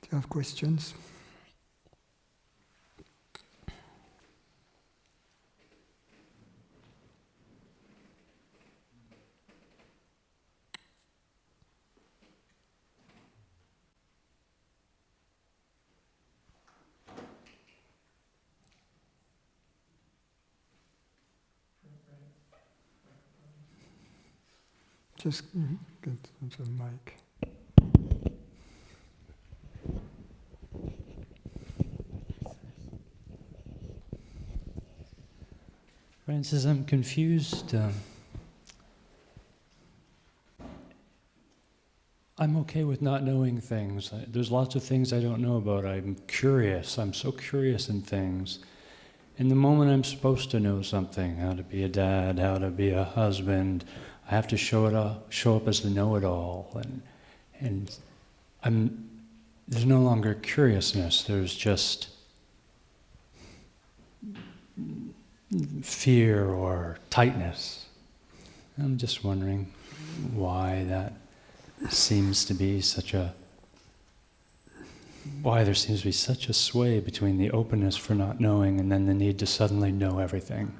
Do you have questions? Just get onto the mic. Francis, I'm confused. I'm okay with not knowing things. There's lots of things I don't know about. I'm curious. I'm so curious in things. In the moment I'm supposed to know something, how to be a dad, how to be a husband, I have to show up as the know-it-all. And there's no longer curiousness. There's just fear or tightness. I'm just wondering why that seems to be why there seems to be such a sway between the openness for not knowing and then the need to suddenly know everything.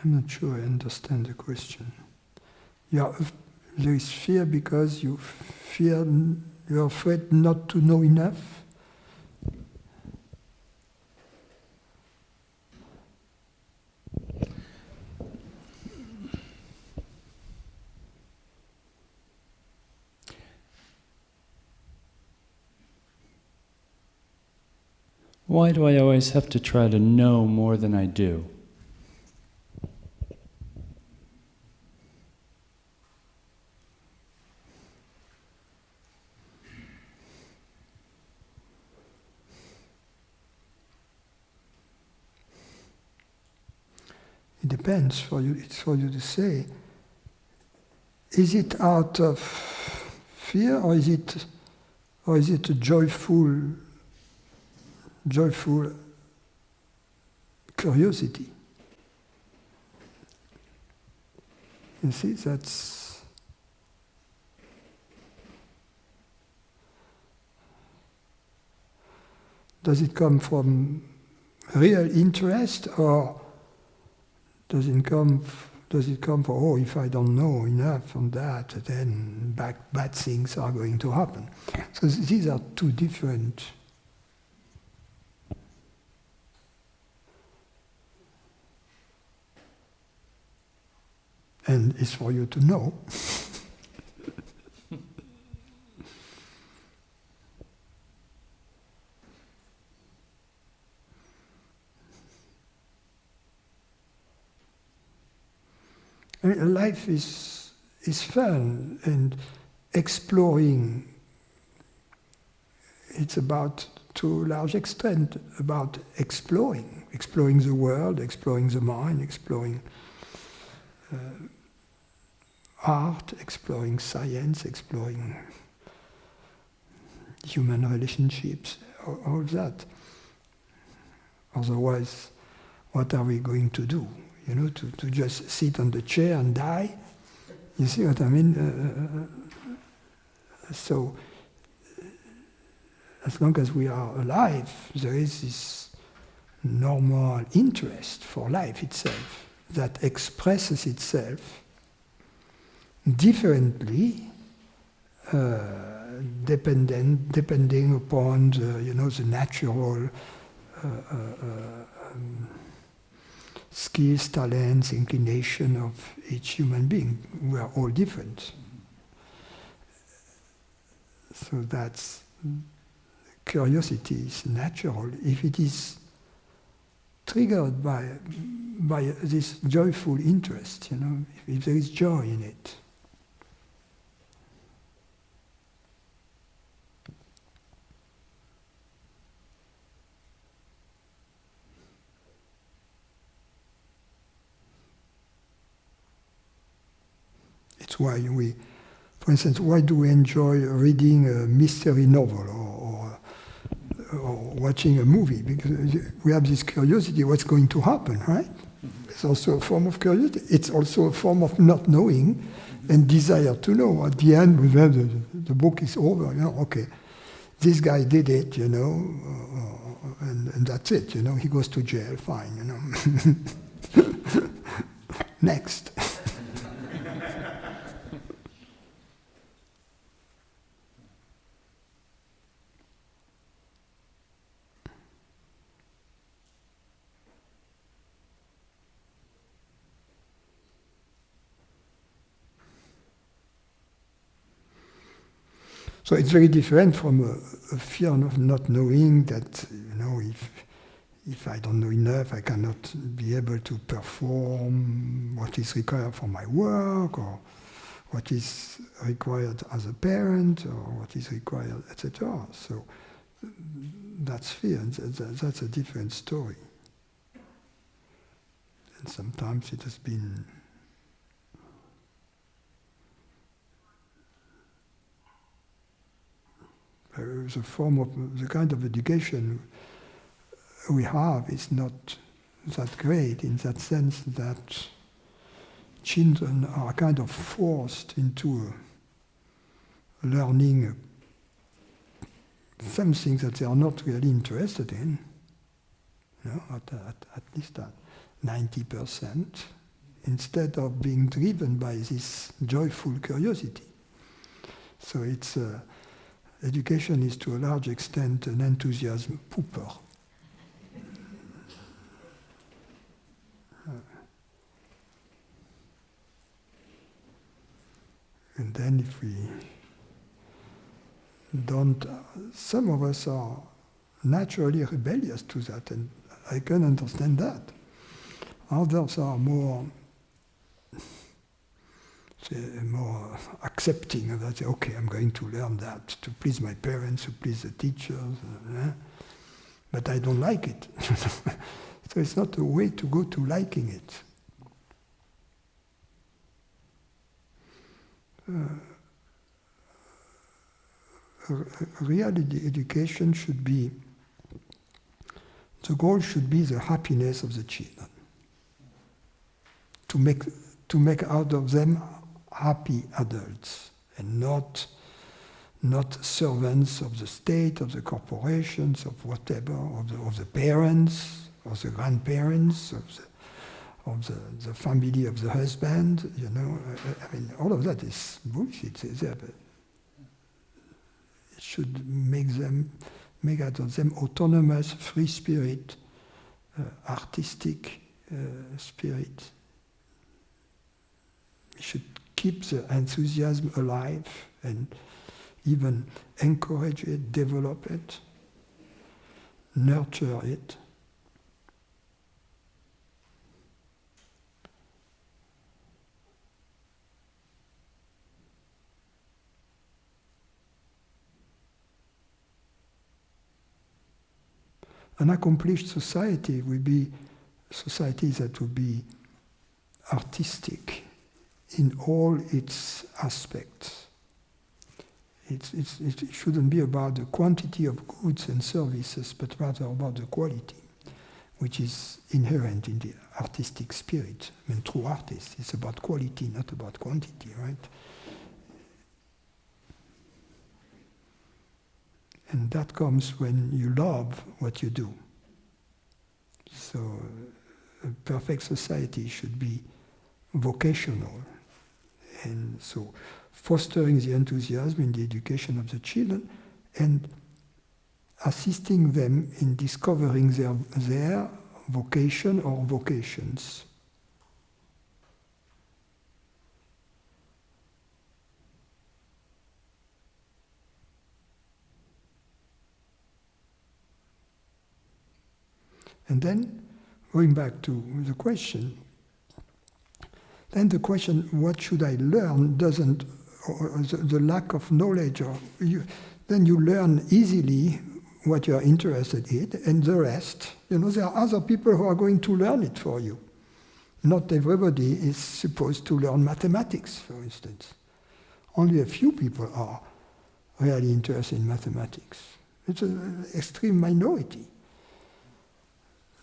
I'm not sure I understand the question. There is fear because you're afraid not to know enough? Why do I always have to try to know more than I do? It depends for you. It's for you to say. Is it out of fear, or is it a joyful curiosity? You see, that's does it come from real interest, or does it come from, oh, if I don't know enough on that, then bad things are going to happen? So these are two different. And it's for you to know. I mean, life is fun, and exploring, it's about, to a large extent, about exploring the world, exploring the mind, exploring art, exploring science, exploring human relationships, all that. Otherwise, what are we going to do? To just sit on the chair and die? You see what I mean? So, as long as we are alive, there is this normal interest for life itself that expresses itself differently, depending upon the natural skills, talents, inclination of each human being. We are all different. So that's, curiosity is natural if it is triggered by this joyful interest, if there is joy in it. It's why for instance, why do we enjoy reading a mystery novel or watching a movie? Because we have this curiosity, what's going to happen, right? It's also a form of curiosity. It's also a form of not knowing and desire to know. At the end, when the book is over, okay, this guy did it, and that's it, he goes to jail, fine, Next. So it's very different from a fear of not knowing that, if I don't know enough, I cannot be able to perform what is required for my work, or what is required as a parent, or what is required, etc. So that's fear, and that's a different story. And sometimes it has been the form of the kind of education we have is not that great, in that sense that children are kind of forced into learning something that they are not really interested in, at least at 90%, instead of being driven by this joyful curiosity. So it's education is to a large extent an enthusiasm pooper. And then if we don't, some of us are naturally rebellious to that, and I can understand that. Others are more accepting of that. Okay, I'm going to learn that to please my parents, to please the teachers, but I don't like it. So it's not a way to go to liking it. Real education should be, the goal should be the happiness of the children. To make out of them happy adults, and not servants of the state, of the corporations, of whatever, of the parents, of the grandparents, of the family of the husband. I mean, all of that is bullshit. It should make out of them autonomous, free spirit, artistic spirit. We should keep the enthusiasm alive and even encourage it, develop it, nurture it. An accomplished society will be society that will be artistic in all its aspects. It shouldn't be about the quantity of goods and services, but rather about the quality, which is inherent in the artistic spirit. I mean, true artists, it's about quality, not about quantity, right? And that comes when you love what you do. So a perfect society should be vocational. And so fostering the enthusiasm in the education of the children and assisting them in discovering their vocation or vocations. And then, going back to the question, then the question, what should I learn, doesn't, or the lack of knowledge, then you learn easily what you are interested in, and the rest, there are other people who are going to learn it for you. Not everybody is supposed to learn mathematics, for instance. Only a few people are really interested in mathematics. It's an extreme minority.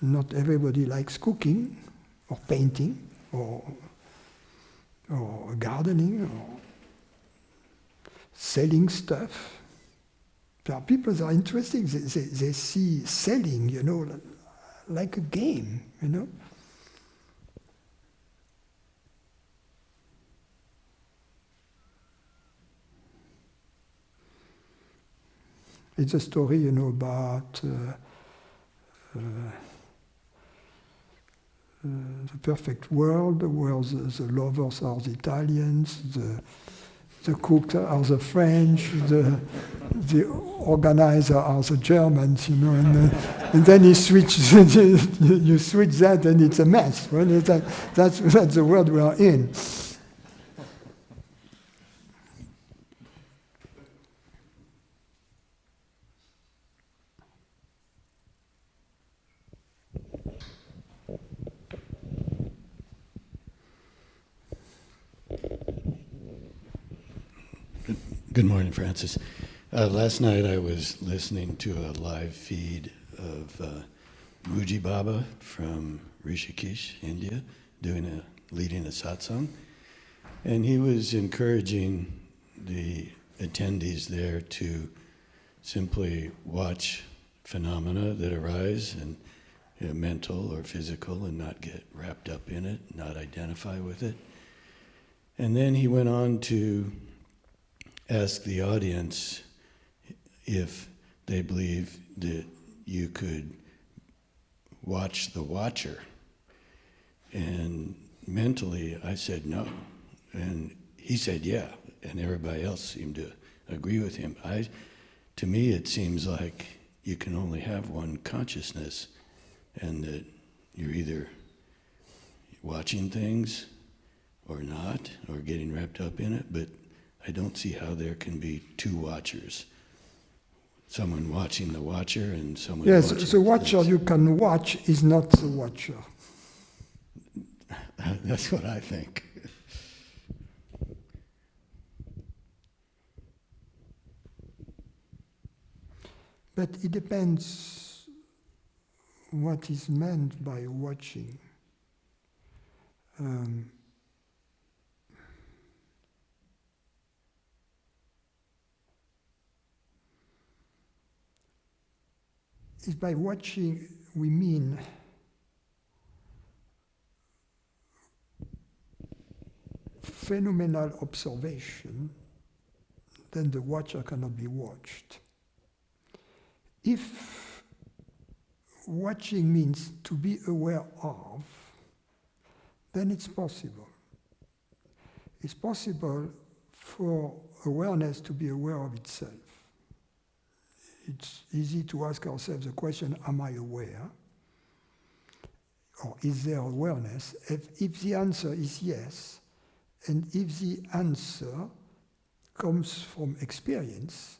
Not everybody likes cooking, or painting, or gardening, or selling stuff. There are people that are interesting. They see selling, like a game, It's a story, about the perfect world, where the lovers are the Italians, the cooks are the French, the organizer are the Germans, and then you switch that, and it's a mess. Right? That's the world we are in. Good morning, Francis. Last night I was listening to a live feed of Muji Baba from Rishikesh, India, leading a satsang, and he was encouraging the attendees there to simply watch phenomena that arise, and mental or physical, and not get wrapped up in it, not identify with it. And then he went on to ask the audience if they believe that you could watch the watcher. And mentally, I said no. And he said yeah, and everybody else seemed to agree with him. To me, it seems like you can only have one consciousness, and that you're either watching things or not, or getting wrapped up in it, but I don't see how there can be two watchers. Someone watching the watcher and someone watching. Yes, the watcher you can watch is not the watcher. That's what I think. But it depends what is meant by watching. If by watching we mean phenomenal observation, then the watcher cannot be watched. If watching means to be aware of, then it's possible. It's possible for awareness to be aware of itself. It's easy to ask ourselves the question, am I aware? Or is there awareness? If the answer is yes, and if the answer comes from experience,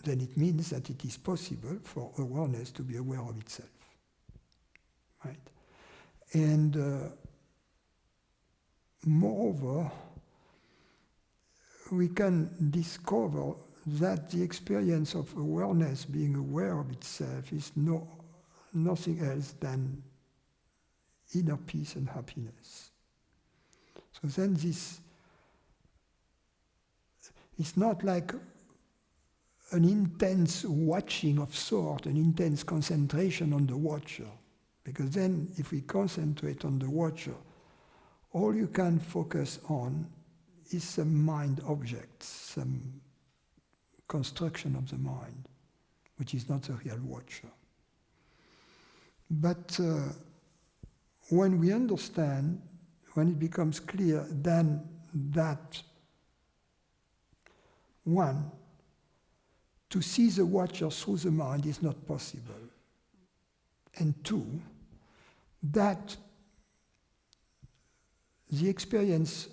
then it means that it is possible for awareness to be aware of itself. Right? And moreover, we can discover that the experience of awareness, being aware of itself, is nothing else than inner peace and happiness. So then this is not like an intense watching of sort, an intense concentration on the watcher. Because then if we concentrate on the watcher, all you can focus on is some mind objects, some construction of the mind, which is not the real watcher. But when we understand, when it becomes clear, then that one, to see the watcher through the mind is not possible. And two, that the experience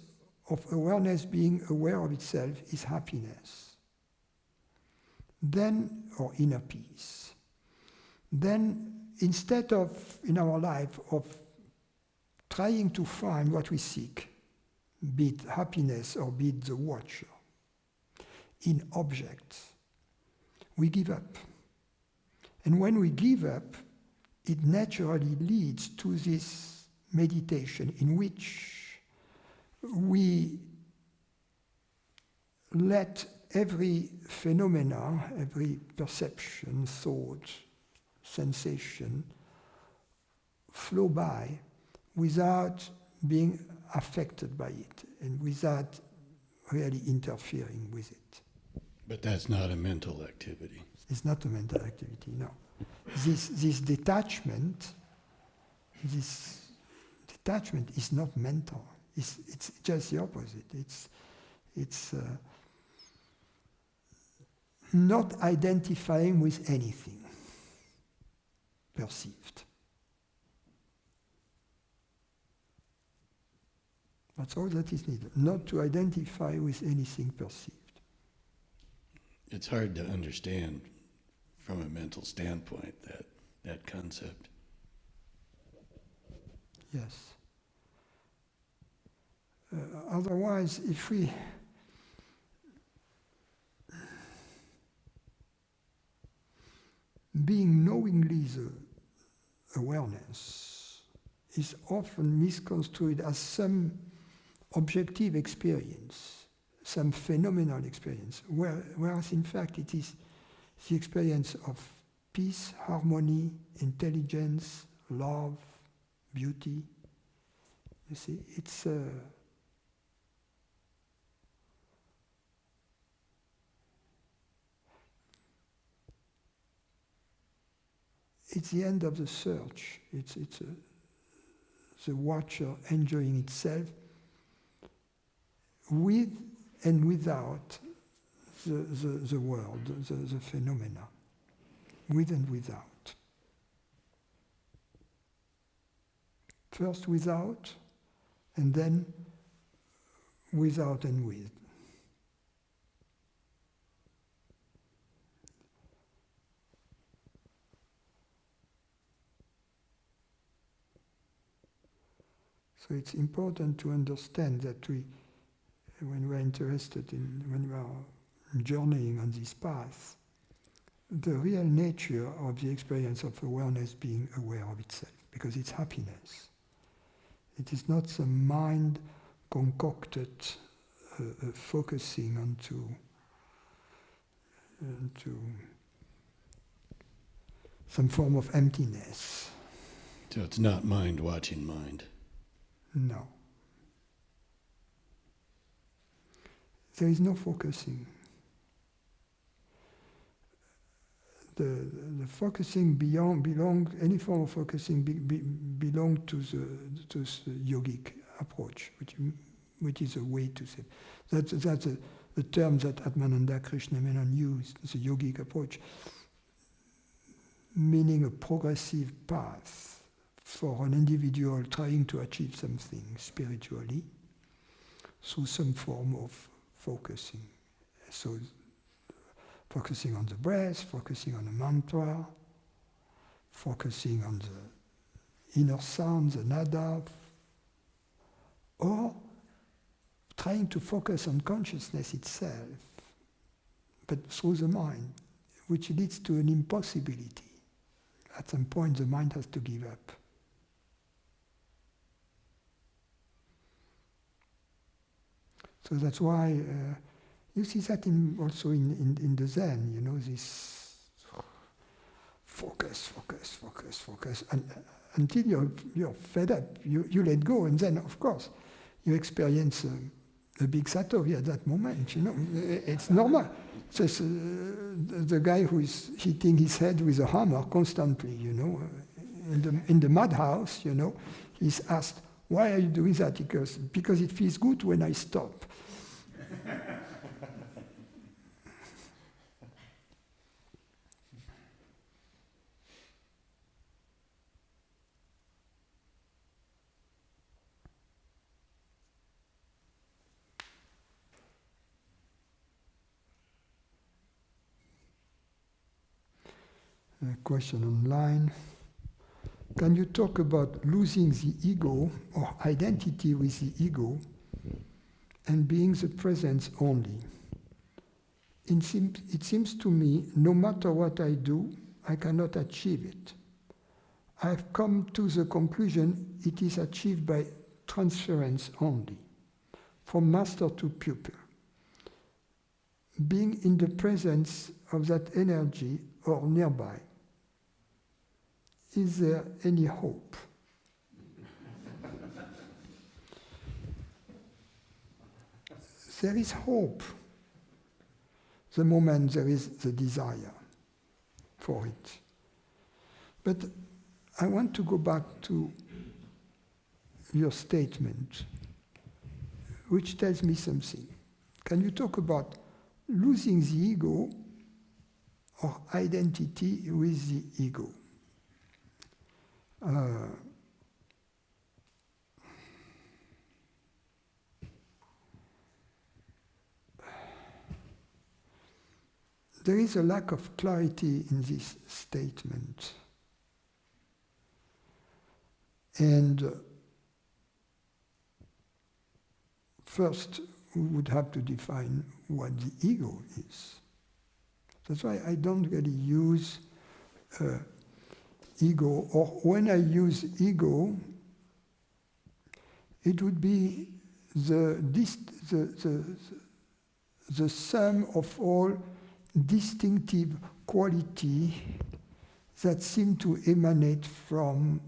of awareness being aware of itself is happiness. Then, or inner peace. Then, instead of, in our life, of trying to find what we seek, be it happiness or be it the watcher, in objects, we give up. And when we give up, it naturally leads to this meditation in which we let every phenomena, every perception, thought, sensation flow by without being affected by it and without really interfering with it. But that's not a mental activity. It's not a mental activity, no. This detachment is not mental. It's just the opposite. It's not identifying with anything perceived. That's all that is needed. Not to identify with anything perceived. It's hard to understand from a mental standpoint, that concept. Yes. Otherwise, if we being knowingly the awareness is often misconstrued as some objective experience, some phenomenal experience, whereas in fact it is the experience of peace, harmony, intelligence, love, beauty. You see, it's the end of the search. It's the watcher enjoying itself with and without the world, the phenomena, with and without. First without, and then without and with. So it's important to understand that when we're interested when we are journeying on this path, the real nature of the experience of awareness being aware of itself, because it's happiness. It is not some mind concocted focusing onto some form of emptiness. So it's not mind watching mind. No. There is no focusing. The focusing any form of focusing belong to the yogic approach, which is a way to say. That's the term that Atmananda Krishna Menon used, the yogic approach, meaning a progressive path for an individual trying to achieve something spiritually through some form of focusing. So focusing on the breath, focusing on the mantra, focusing on the inner sound, the nada, or trying to focus on consciousness itself, but through the mind, which leads to an impossibility. At some point the mind has to give up. So that's why you see that also in the Zen, this focus, and until you're fed up, you let go, and then of course you experience a big satori at that moment. It's normal. So the guy who is hitting his head with a hammer constantly, in the madhouse, he's asked, "Why are you doing that?" He goes, "Because it feels good when I stop." A question online. Can you talk about losing the ego or identity with the ego and being the presence only? It seems to me, no matter what I do, I cannot achieve it. I've come to the conclusion it is achieved by transference only, from master to pupil. Being in the presence of that energy or nearby. Is there any hope? There is hope the moment there is the desire for it. But I want to go back to your statement, which tells me something. Can you talk about losing the ego or identity with the ego? There is a lack of clarity in this statement. And first, we would have to define what the ego is. That's why I don't really use ego, or when I use ego, it would be the sum of all distinctive quality that seem to emanate from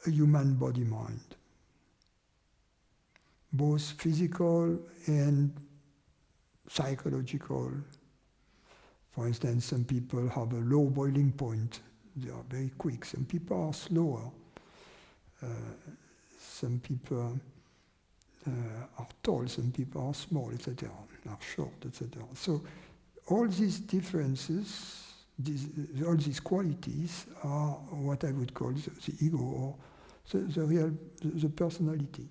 a human body-mind, both physical and psychological. For instance, some people have a low boiling point. They are very quick. Some people are slower. Some people are tall, some people are small, etc., are short, etc. So all these differences, all these qualities are what I would call the ego, or the personality.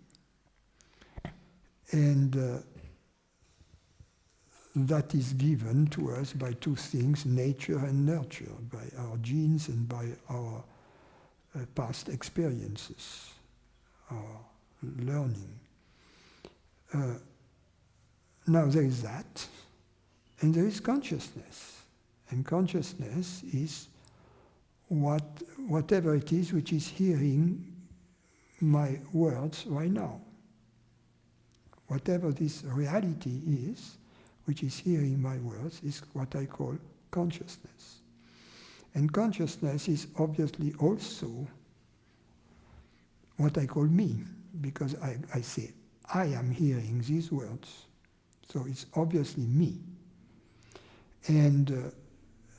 And that is given to us by two things, nature and nurture, by our genes and by our past experiences, our learning. Now there is that, and there is consciousness. And consciousness is whatever it is which is hearing my words right now. Whatever this reality is, which is hearing my words, is what I call consciousness. And consciousness is obviously also what I call me, because I say, I am hearing these words. So it's obviously me. And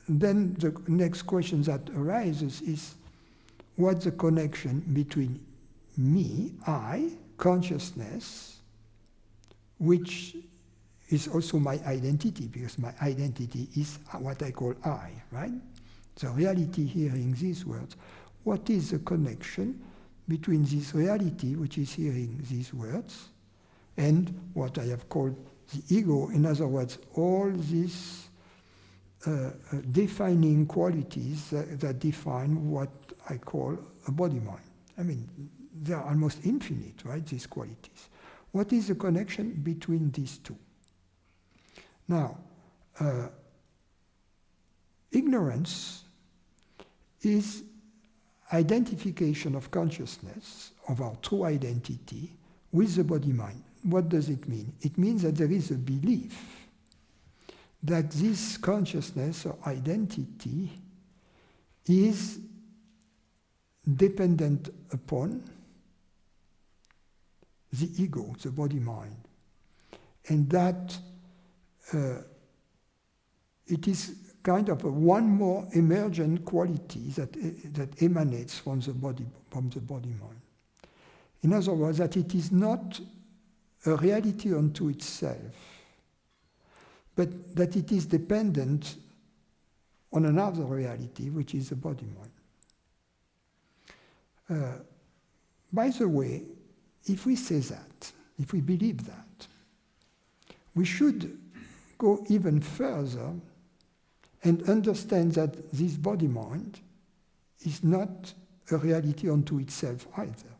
then the next question that arises is, what's the connection between me, I, consciousness, which is also my identity, because my identity is what I call I, right? The reality hearing these words. What is the connection between this reality, which is hearing these words, and what I have called the ego? In other words, all these defining qualities that define what I call a body-mind. I mean, they are almost infinite, right, these qualities. What is the connection between these two? Now, ignorance is identification of consciousness, of our true identity, with the body-mind. What does it mean? It means that there is a belief that this consciousness or identity is dependent upon the ego, the body-mind, and that it is kind of one more emergent quality that emanates from the body-mind. In other words, that it is not a reality unto itself, but that it is dependent on another reality, which is the body-mind. By the way, if we say that, if we believe that, we should go even further and understand that this body-mind is not a reality unto itself either,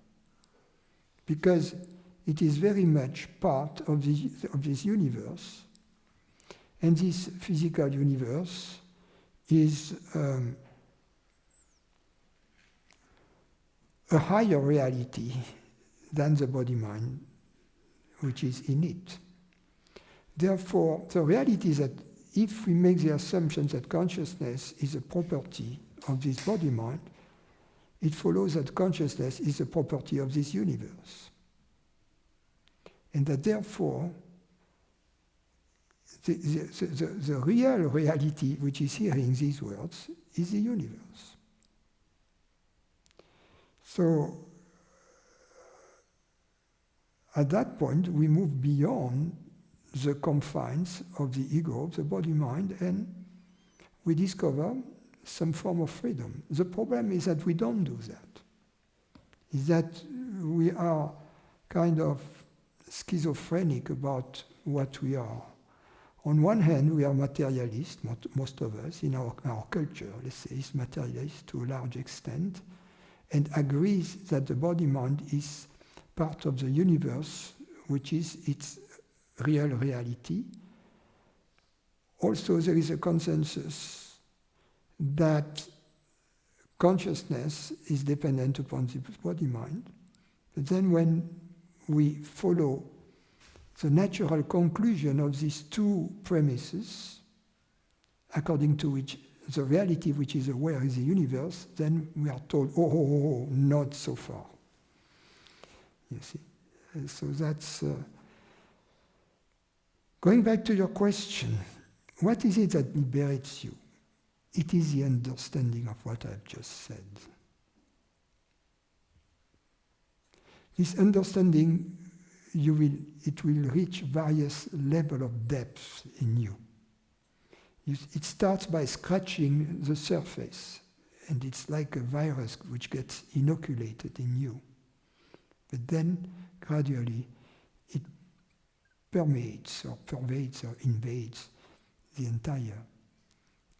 because it is very much part of this universe, and this physical universe is a higher reality than the body-mind, which is in it. Therefore, the reality is that if we make the assumption that consciousness is a property of this body-mind, it follows that consciousness is a property of this universe. And that therefore, the real reality which is here in these words is the universe. So, at that point, we move beyond the confines of the ego, of the body-mind, and we discover some form of freedom. The problem is that we don't do that. Is that we are kind of schizophrenic about what we are. On one hand, we are materialist, most of us, in our culture, let's say, is materialist to a large extent, and agrees that the body-mind is part of the universe, which is its real reality. Also, there is a consensus that consciousness is dependent upon the body-mind. But then when we follow the natural conclusion of these two premises, according to which the reality which is aware is the universe, then we are told, oh, not so far. You see? So that's... Going back to your question, what is it that liberates you? It is the understanding of what I've just said. This understanding, it will reach various levels of depth in you. It starts by scratching the surface, and it's like a virus which gets inoculated in you. But then, gradually, it permeates or pervades or invades the entire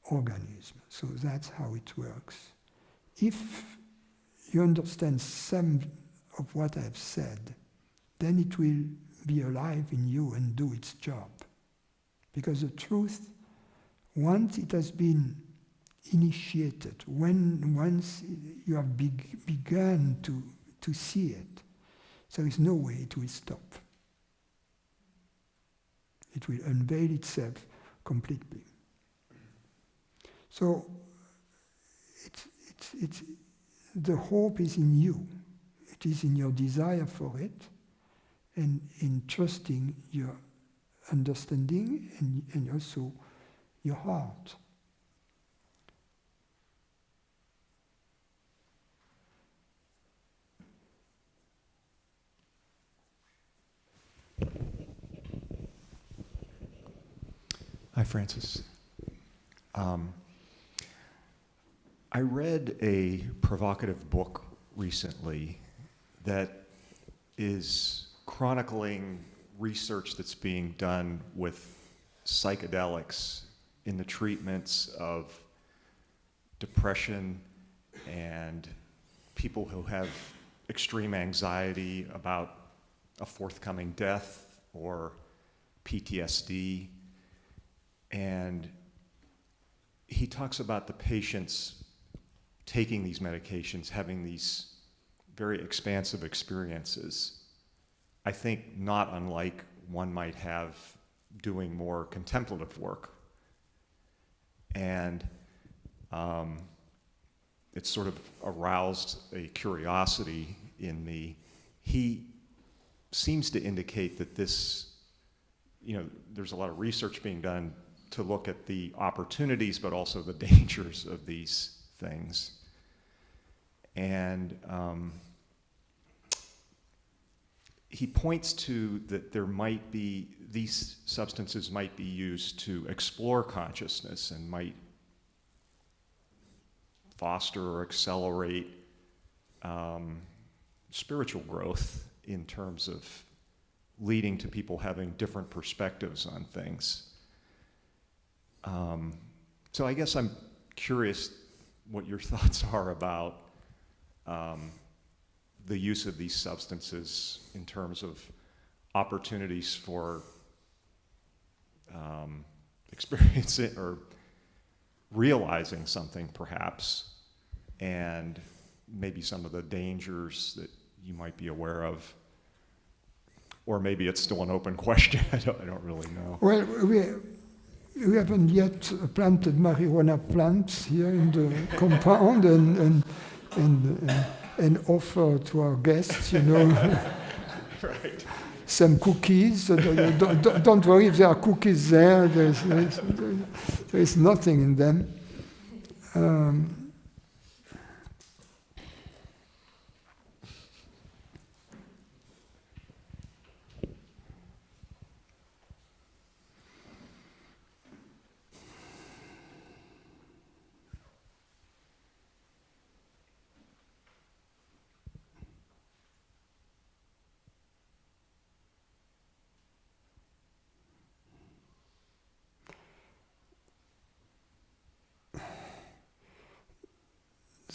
organism. So that's how it works. If you understand some of what I've said, then it will be alive in you and do its job. Because the truth, once it has been initiated, once you have begun to see it, there is no way it will stop. It will unveil itself completely. So it's the hope is in you. It is in your desire for it, and in trusting your understanding and also your heart. Hi, Francis. I read a provocative book recently that is chronicling research that's being done with psychedelics in the treatments of depression and people who have extreme anxiety about a forthcoming death or PTSD. And he talks about the patients taking these medications, having these very expansive experiences. I think not unlike one might have doing more contemplative work. And it sort of aroused a curiosity in me. He seems to indicate that this, there's a lot of research being done to look at the opportunities, but also the dangers of these things. And he points to that these substances might be used to explore consciousness and might foster or accelerate spiritual growth in terms of leading to people having different perspectives on things. So I guess I'm curious what your thoughts are about the use of these substances in terms of opportunities for experiencing or realizing something perhaps, and maybe some of the dangers that you might be aware of. Or maybe it's still an open question. I don't really know. Well, we haven't yet planted marijuana plants here in the compound and offer to our guests, Right. some cookies. Don't worry if there are cookies there. There is nothing in them.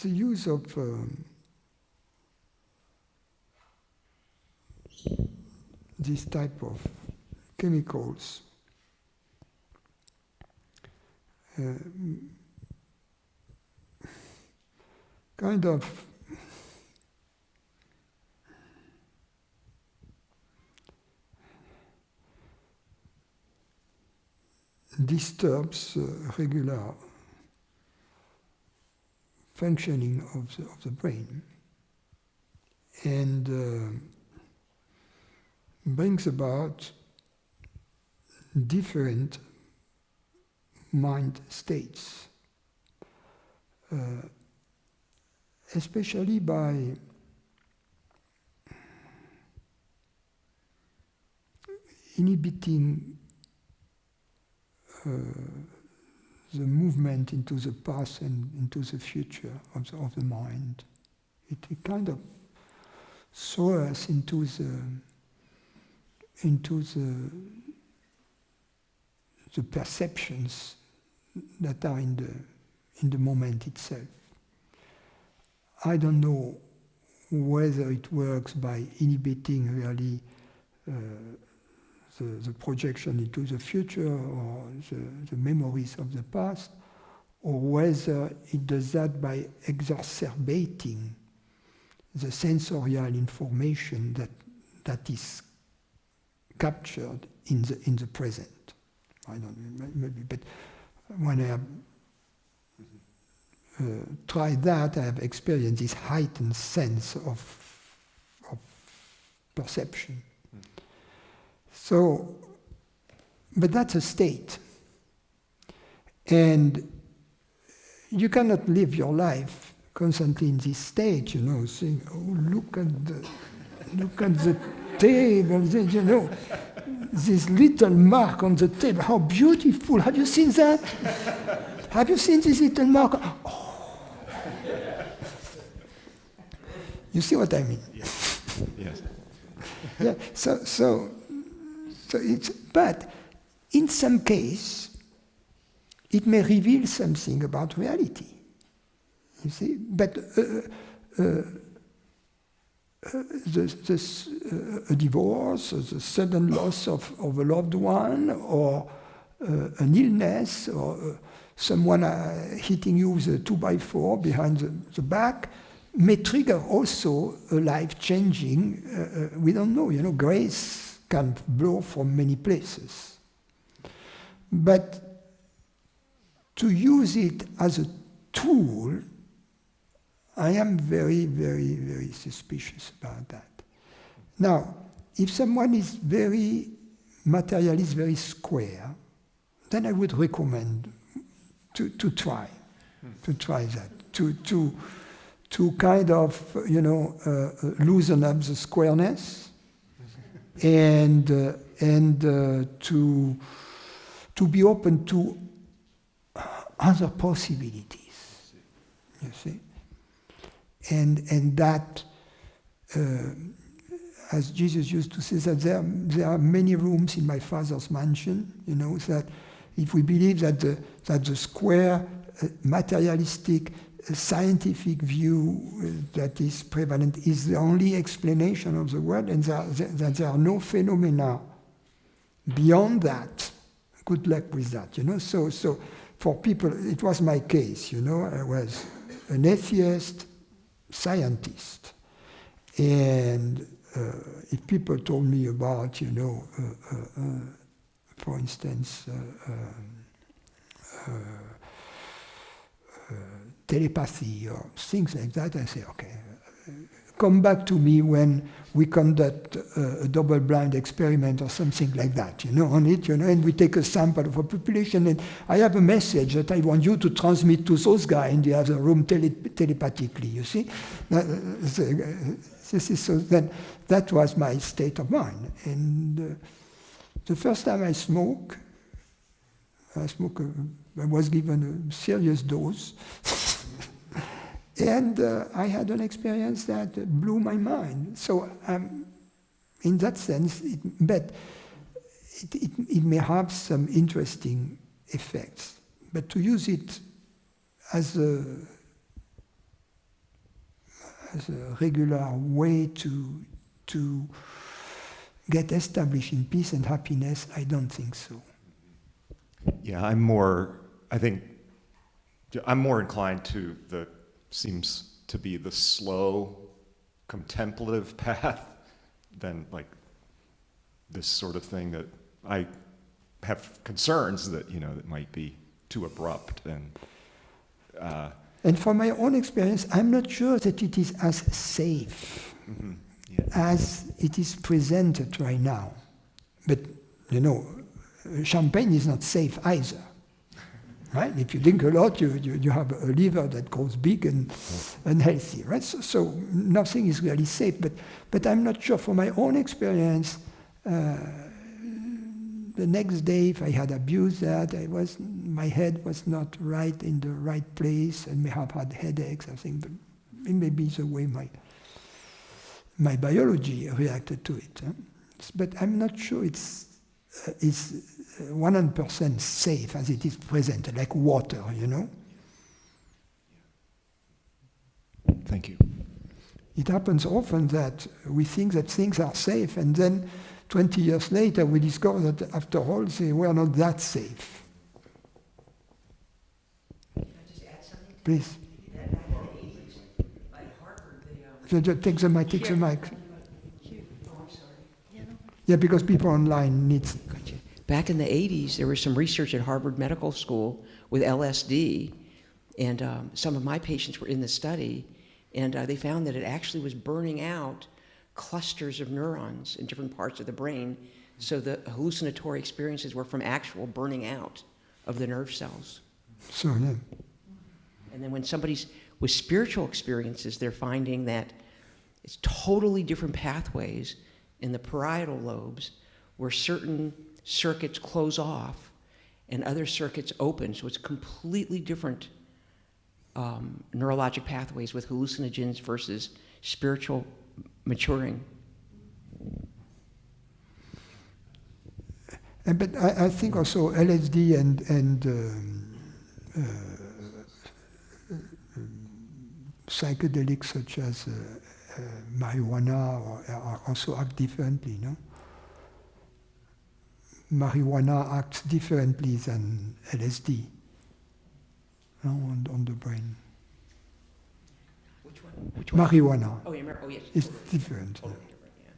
The use of this type of chemicals kind of disturbs regular functioning of the brain and brings about different mind states, especially by inhibiting the movement into the past and into the future of the mind. It kind of throws us into the perceptions that are in the moment itself. I don't know whether it works by inhibiting really the projection into the future or the memories of the past, or whether it does that by exacerbating the sensorial information that is captured in the present. I don't know, maybe, but when I have tried that, I have experienced this heightened sense of perception. So, but that's a state. And you cannot live your life constantly in this state, saying, oh, look at the table, this little mark on the table, how beautiful, have you seen that? Have you seen this little mark? Oh. You see what I mean? Yes. Yes. Yeah, so it's, but in some case, it may reveal something about reality. You see, but a divorce, the sudden loss of a loved one, or an illness, or someone hitting you with a 2x4 behind the back, may trigger also a life-changing, we don't know, grace can blow from many places. But to use it as a tool, I am very, very, very suspicious about that. Now, if someone is very materialist, very square, then I would recommend to try that, to kind of, loosen up the squareness, and to be open to other possibilities, you see, and that, as Jesus used to say, that there are many rooms in my Father's mansion, that if we believe that the square, materialistic, scientific view that is prevalent is the only explanation of the world, and that there are no phenomena beyond that, good luck with that, So for people, it was my case, I was an atheist, scientist. And if people told me about, for instance, telepathy or things like that, I say, okay, come back to me when we conduct a double-blind experiment or something like that, on it, and we take a sample of a population, and I have a message that I want you to transmit to those guys in the other room telepathically, you see? So then that was my state of mind. And the first time I was given a serious dose. And I had an experience that blew my mind. So in that sense, it may have some interesting effects. But to use it as a regular way to get established in peace and happiness, I don't think so. Yeah, I'm more inclined to seems to be the slow, contemplative path than like this sort of thing that I have concerns that, that might be too abrupt. And from my own experience, I'm not sure that it is as safe as it is presented right now. But, champagne is not safe either. Right? If you drink a lot, you have a liver that grows big and unhealthy, right? So nothing is really safe. But I'm not sure. From my own experience, the next day, if I had abused that, my head was not right in the right place, and may have had headaches. I think, but it may be the way my biology reacted to it. But I'm not sure it's 100% safe as it is presented, like water, Thank you. It happens often that we think that things are safe, and then 20 years later we discover that after all they were not that safe. Can I just add something? Please. That back in the 80s, by Harvard, Just take the mic. Oh, I'm sorry. Yeah, because people online need. Gotcha. Back in the 80s, there was some research at Harvard Medical School with LSD, and some of my patients were in the study, and they found that it actually was burning out clusters of neurons in different parts of the brain, so the hallucinatory experiences were from actual burning out of the nerve cells. So, yeah. And then when somebody's with spiritual experiences, they're finding that it's totally different pathways in the parietal lobes where certain circuits close off and other circuits open. So it's completely different neurologic pathways with hallucinogens versus spiritual maturing. But I think also LSD and psychedelics such as marijuana are also act differently, Marijuana acts differently than LSD on the brain. Which one? Marijuana Oh, you remember? Oh, yes. is different. Totally different, yeah.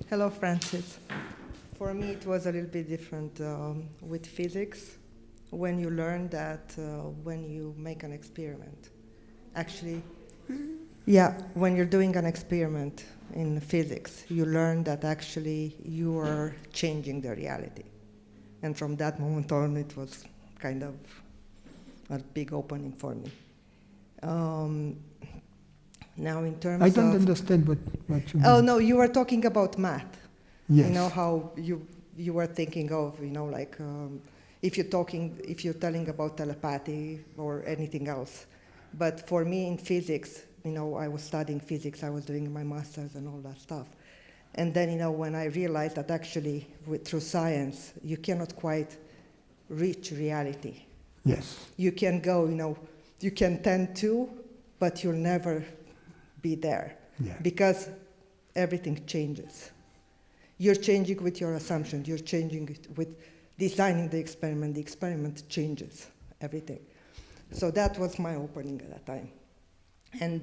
Hello, Francis. For me, it was a little bit different with physics. When you learn that when you make an experiment, actually, when you're doing an experiment in physics, you learn that actually you are changing the reality. And from that moment on, it was kind of a big opening for me. Now, in terms of... I don't understand what you mean. Oh, no, you were talking about math. Yes. How you were thinking of, if you're telling about telepathy or anything else. But for me in physics, I was studying physics, I was doing my master's and all that stuff. And then, when I realized that actually through science, you cannot quite reach reality. Yes. You can go, you can tend to, but you'll never be there. Yeah. Because everything changes. You're changing with your assumptions. You're changing it with designing the experiment changes everything. So that was my opening at that time. And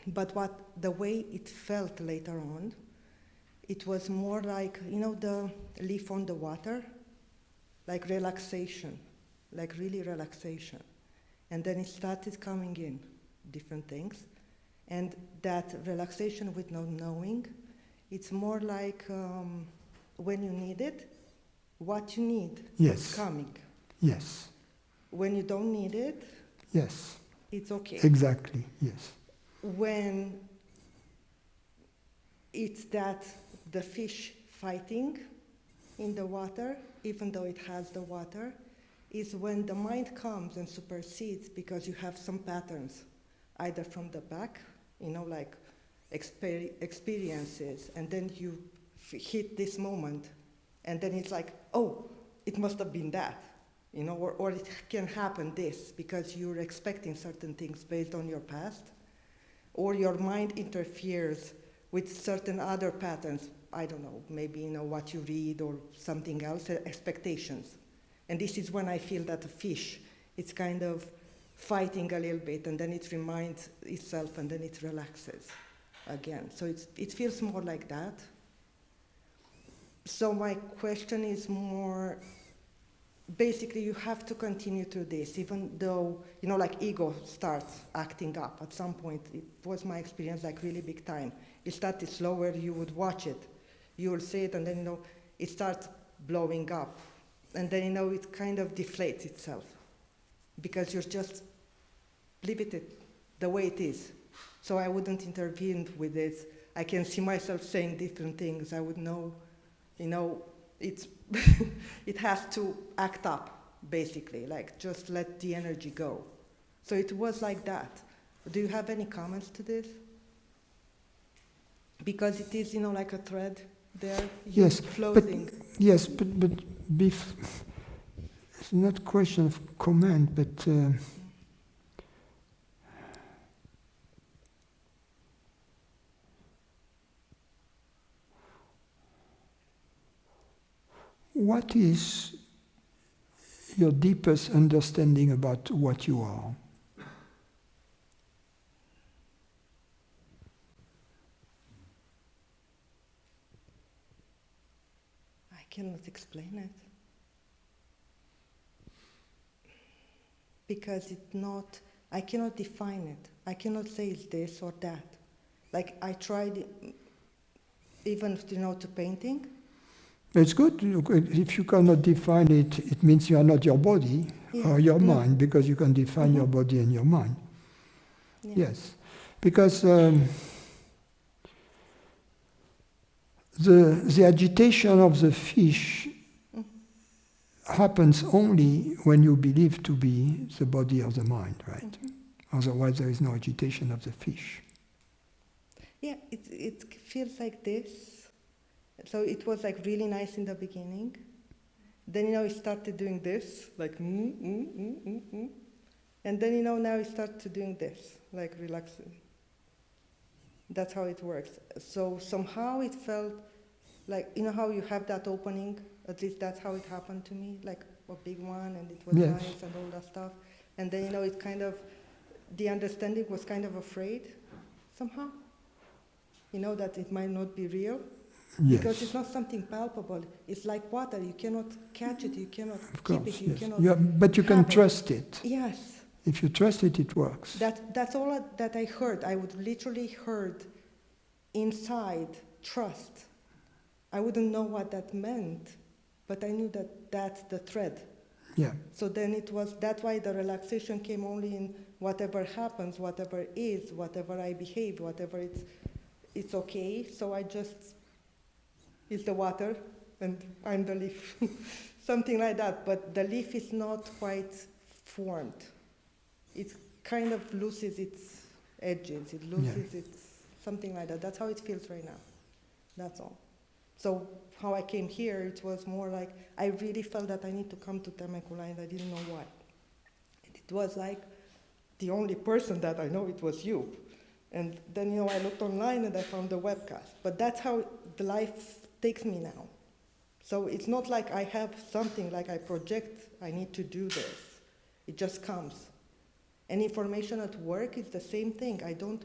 but the way it felt later on, it was more like, the leaf on the water, like relaxation, like really relaxation. And then it started coming in, different things. And that relaxation with no knowing, it's more like when you need it, what you need is coming. Yes. When you don't need it, Yes. it's okay. Exactly, yes. When it's that the fish fighting in the water, even though it has the water, is when the mind comes and supersedes because you have some patterns, either from the back, like experiences, and then you hit this moment, and then it's like, oh, it must have been that, or it can happen this, because you're expecting certain things based on your past, or your mind interferes with certain other patterns, I don't know, maybe what you read or something else, expectations. And this is when I feel that a fish, it's kind of fighting a little bit, and then it reminds itself, and then it relaxes again. So it feels more like that. So my question is more, basically you have to continue to this, even though, like ego starts acting up at some point. It was my experience, like really big time. It started slower, you would watch it. You will see it, and then, it starts blowing up. And then, it kind of deflates itself because you're just leave it the way it is. So I wouldn't intervene with this. I can see myself saying different things. I would know, it's it has to act up, basically, like just let the energy go. So it was like that. Do you have any comments to this? Because it is, like a thread there, Yes, floating. but it's not a question of comment, but what is your deepest understanding about what you are? I cannot explain it. Because I cannot define it. I cannot say it's this or that. Like I tried even, to painting. It's good. If you cannot define it, it means you are not your body or your mind, because you can define your body and your mind. Yeah. Yes. Because the agitation of the fish happens only when you believe to be the body or the mind, right? Otherwise there is no agitation of the fish. Yeah, it feels like this. So it was like really nice in the beginning. Then, it started doing this, like And then, now it started doing this, like relaxing. That's how it works. So somehow it felt like, how you have that opening, at least that's how it happened to me, like a big one, and it was nice and all that stuff. And then, it kind of, the understanding was kind of afraid somehow, that it might not be real. Yes. Because it's not something palpable. It's like water. You cannot catch it. You cannot keep it. You cannot. But you can trust it. Yes. If you trust it, it works. That's all that I heard. I would literally heard inside trust. I wouldn't know what that meant, but I knew that that's the thread. Yeah. So then that's why the relaxation came only in whatever happens, whatever is, whatever I behave, whatever it's okay. So I just. Is the water, and I'm the leaf. Something like that, but the leaf is not quite formed. It kind of loses its edges, it loses its, something like that. That's how it feels right now, that's all. So how I came here, it was more like, I really felt that I need to come to Temecula, and I didn't know why. And it was like, the only person that I know, it was you. And then, I looked online and I found the webcast. But that's how the life takes me now. So it's not like I have something like I project, I need to do this. It just comes. And information at work is the same thing. I don't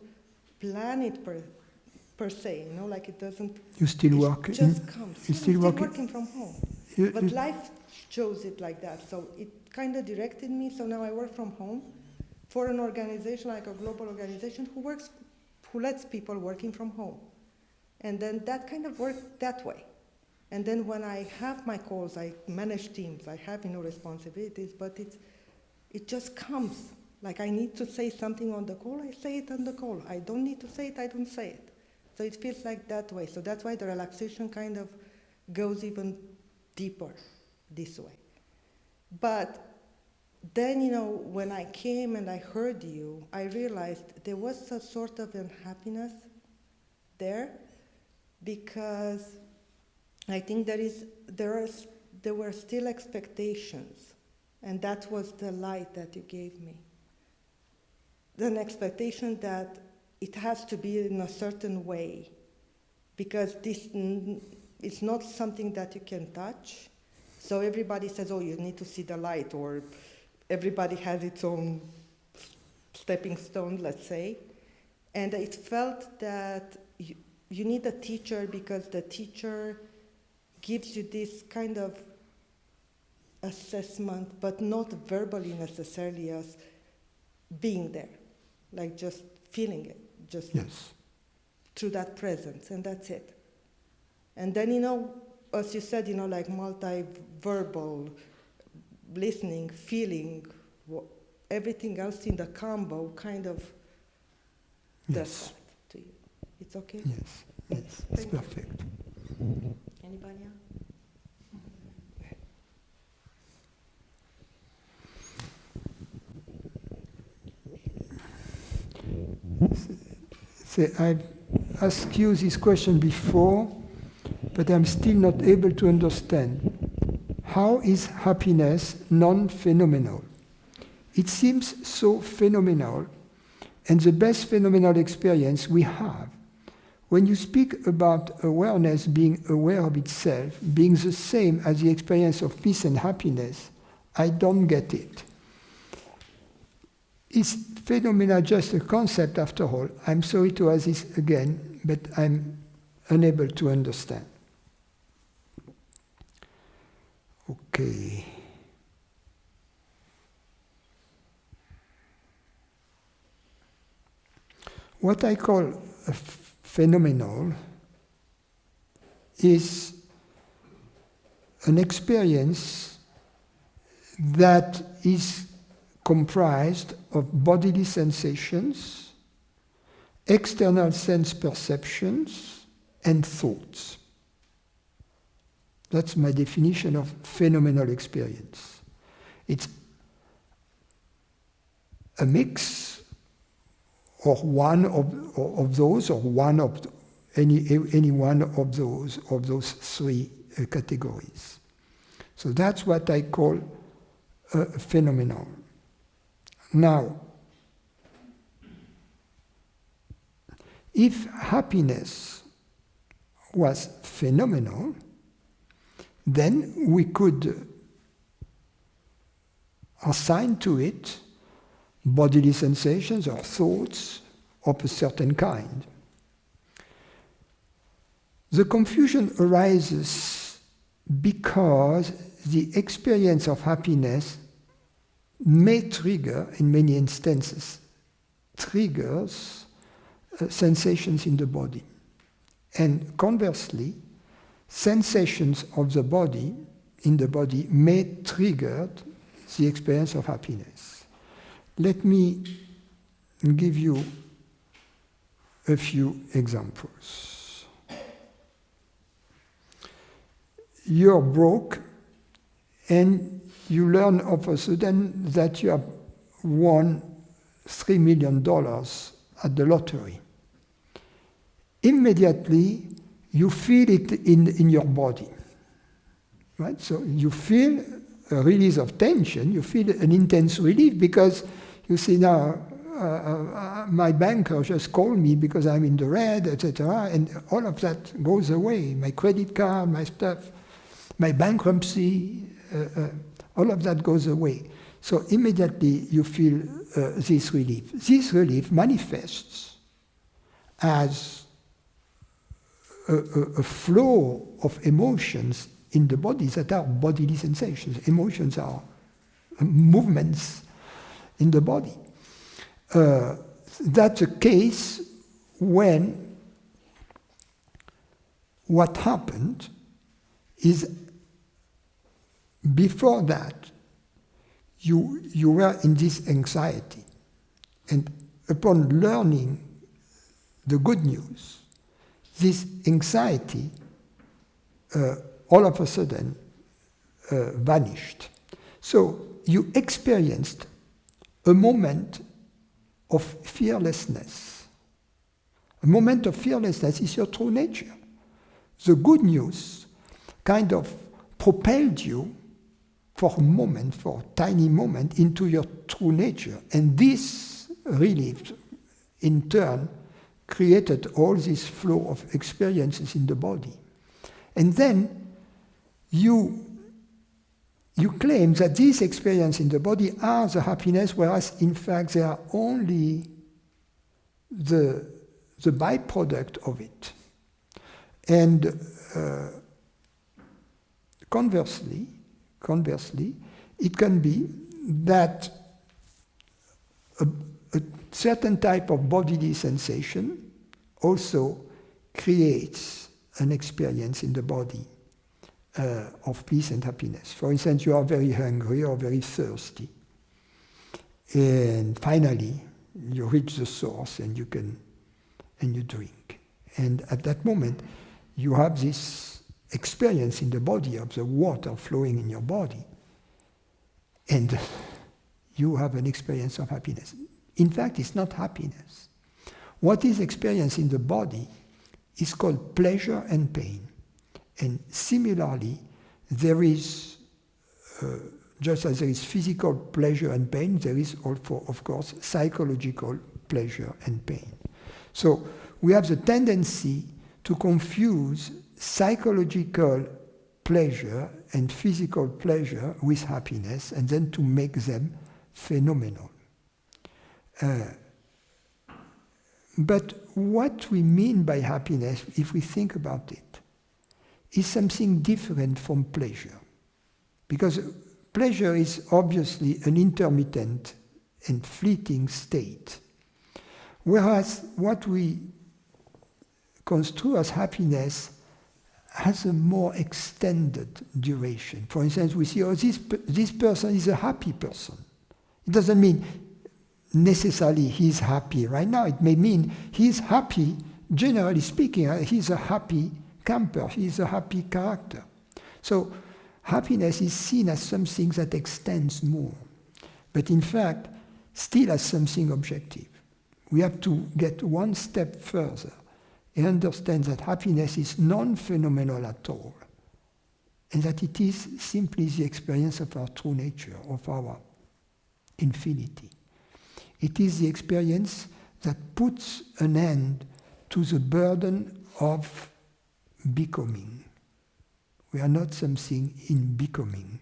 plan it per se, like it doesn't. You still work? It just comes. You I'm still working from home. But life chose it like that. So it kind of directed me. So now I work from home for an organization, like a global organization, who lets people working from home. And then that kind of worked that way. And then when I have my calls, I manage teams, I have responsibilities, but it just comes. Like I need to say something on the call, I say it on the call. I don't need to say it, I don't say it. So it feels like that way. So that's why the relaxation kind of goes even deeper this way. But then, when I came and I heard you, I realized there was a sort of unhappiness there, because I think there were still expectations, and that was the light that you gave me. An expectation that it has to be in a certain way, because this is not something that you can touch. So everybody says, oh, you need to see the light, or everybody has its own stepping stone, let's say. And it felt that you need a teacher, because the teacher gives you this kind of assessment, but not verbally necessarily, as being there, like just feeling it, just through that presence, and that's it. And then, as you said, like multi-verbal, listening, feeling, everything else in the combo kind of does that to you. It's okay? Yes, it's perfect. Anybody else? I've asked you this question before, but I'm still not able to understand. How is happiness non-phenomenal? It seems so phenomenal, and the best phenomenal experience we have. When you speak about awareness being aware of itself, being the same as the experience of peace and happiness, I don't get it. Is phenomena just a concept after all? I'm sorry to ask this again, but I'm unable to understand. Okay. What I call a phenomenal is an experience that is comprised of bodily sensations, external sense perceptions, and thoughts. That's my definition of phenomenal experience. It's a mix, or one of those, or one of any one of those three categories. So that's what I call a phenomenon. Now, if happiness was phenomenal, then we could assign to it bodily sensations or thoughts of a certain kind. The confusion arises because the experience of happiness may trigger, in many instances, triggers sensations in the body. And conversely, sensations of the body, in the body, may trigger the experience of happiness. Let me give you a few examples. You're broke, and you learn of a sudden that you have won $3 million at the lottery. Immediately, you feel it in your body, right? So you feel a release of tension, you feel an intense relief, because you see now, my banker just called me because I'm in the red, etc., and all of that goes away. My credit card, my stuff, my bankruptcy, all of that goes away. So immediately you feel this relief. This relief manifests as a flow of emotions in the body that are bodily sensations. Emotions are movements in the body. That's a case when what happened is before that you were in this anxiety, and upon learning the good news, this anxiety all of a sudden vanished. So you experienced a moment of fearlessness. A moment of fearlessness is your true nature. The good news kind of propelled you for a moment, for a tiny moment, into your true nature. And this relief, in turn, created all this flow of experiences in the body. And then you claim that these experiences in the body are the happiness, whereas in fact they are only the byproduct of it. And conversely, it can be that a certain type of bodily sensation also creates an experience in the body of peace and happiness. For instance, you are very hungry or very thirsty, and finally you reach the source and you drink. And at that moment, you have this experience in the body of the water flowing in your body, and you have an experience of happiness. In fact, it's not happiness. What is experienced in the body is called pleasure and pain. And similarly, there is, just as there is physical pleasure and pain, there is also, of course, psychological pleasure and pain. So we have the tendency to confuse psychological pleasure and physical pleasure with happiness, and then to make them phenomenal. But what we mean by happiness, if we think about it, is something different from pleasure. Because pleasure is obviously an intermittent and fleeting state. Whereas what we construe as happiness has a more extended duration. For instance, we see, oh, this person is a happy person. It doesn't mean necessarily he's happy right now. It may mean he's happy, generally speaking. He's a happy camper. He's a happy character. So happiness is seen as something that extends more, but in fact, still as something objective. We have to get one step further and understand that happiness is non-phenomenal at all, and that it is simply the experience of our true nature, of our infinity. It is the experience that puts an end to the burden of becoming. We are not something in becoming.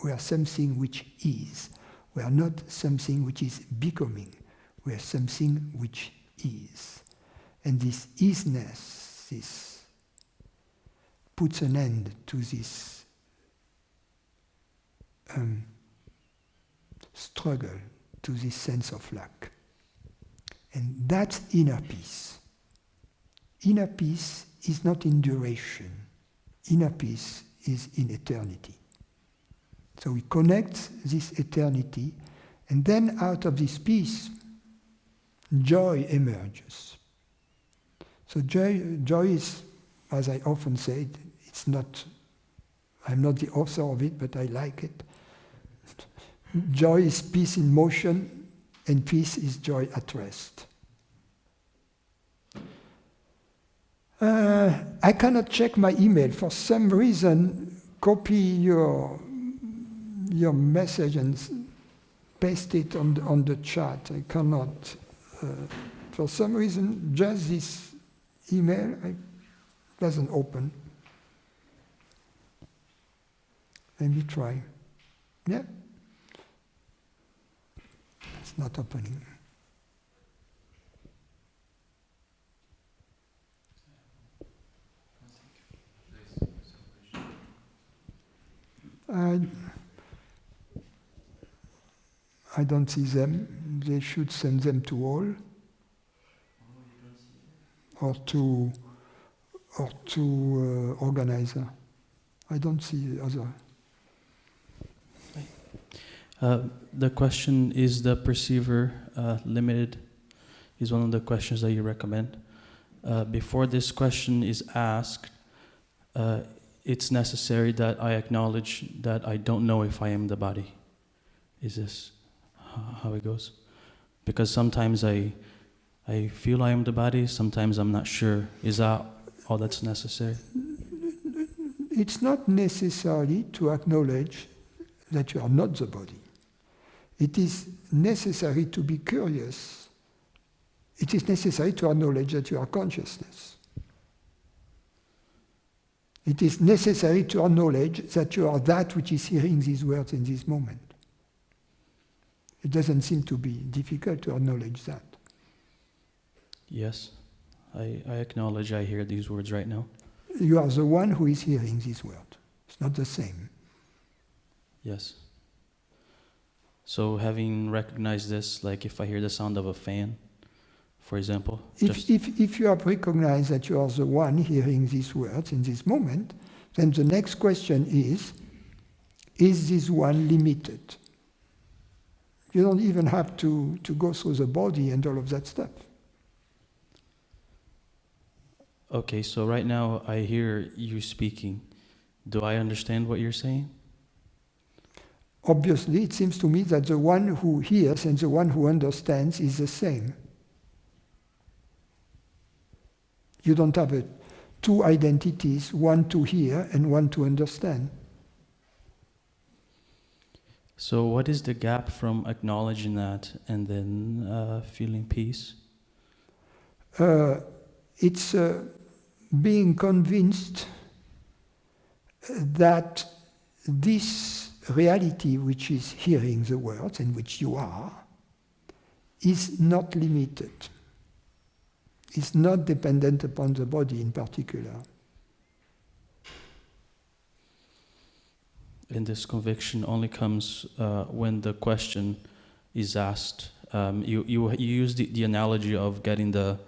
We are something which is. We are not something which is becoming. We are something which is. And this isness, this puts an end to this struggle, to this sense of lack. And that's inner peace. Inner peace is not in duration. Inner peace is in eternity. So we connect this eternity, and then out of this peace, joy emerges. So joy is, as I often say, it's not, I'm not the author of it, but I like it. Joy is peace in motion, and peace is joy at rest. I cannot check my email. For some reason, copy your message and paste it on the chat. I cannot. For some reason, just this email doesn't open. Let me try. Yeah. It's not opening. I don't see them. They should send them to all, or to organizer. I don't see other. The question, is the perceiver limited? Is one of the questions that you recommend. Before this question is asked, it's necessary that I acknowledge that I don't know if I am the body. Is this how it goes? Because sometimes I feel I am the body, sometimes I'm not sure. Is that all that's necessary? It's not necessary to acknowledge that you are not the body. It is necessary to be curious. It is necessary to acknowledge that you are consciousness. It is necessary to acknowledge that you are that which is hearing these words in this moment. It doesn't seem to be difficult to acknowledge that. Yes, I acknowledge I hear these words right now. You are the one who is hearing this word. It's not the same. Yes. So having recognized this, like if I hear the sound of a fan, for example. If you have recognized that you are the one hearing these words in this moment, then the next question is this one limited? You don't even have to go through the body and all of that stuff. Okay, so right now I hear you speaking. Do I understand what you're saying? Obviously, it seems to me that the one who hears and the one who understands is the same. You don't have two identities, one to hear and one to understand. So what is the gap from acknowledging that and then feeling peace? It's being convinced that this reality which is hearing the words and which you are is not limited. It's not dependent upon the body in particular. And this conviction only comes when the question is asked. You use the analogy of getting the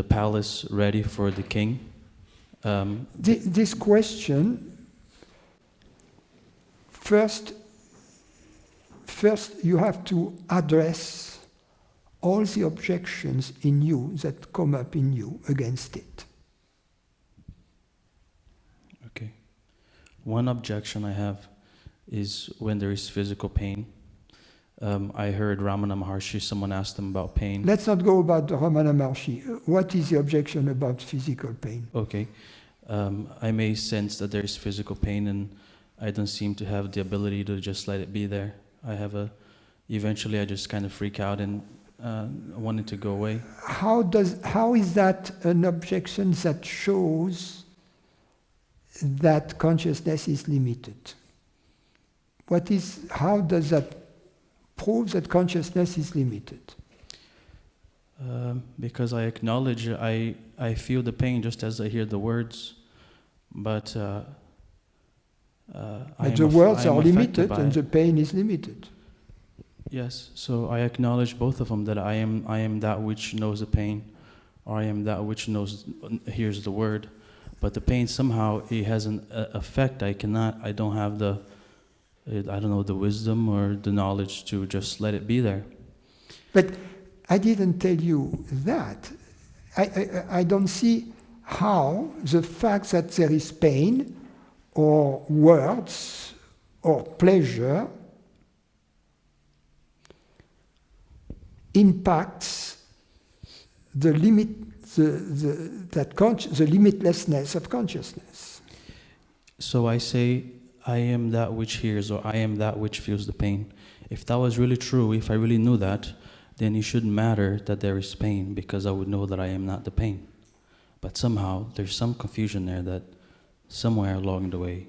palace ready for the king. This question, first you have to address all the objections in you that come up in you against it. Okay. One objection I have is when there is physical pain. I heard Ramana Maharshi, someone asked him about pain. Let's not go about Ramana Maharshi. What is the objection about physical pain? Okay. I may sense that there is physical pain and I don't seem to have the ability to just let it be there. Eventually I just kind of freak out and want it to go away. How is that an objection that shows that consciousness is limited? How does that prove that consciousness is limited? Because I acknowledge, I feel the pain just as I hear the words, but the words are limited and the pain is limited. Yes, so I acknowledge both of them, that I am that which knows the pain, or I am that which hears the word. But the pain somehow, it has an effect. I don't have the wisdom or the knowledge to just let it be there. But I didn't tell you that. I don't see how the fact that there is pain or words or pleasure impacts the limitlessness of consciousness. So I say, I am that which hears, or I am that which feels the pain. If that was really true, if I really knew that, then it shouldn't matter that there is pain, because I would know that I am not the pain. But somehow there's some confusion there that somewhere along the way,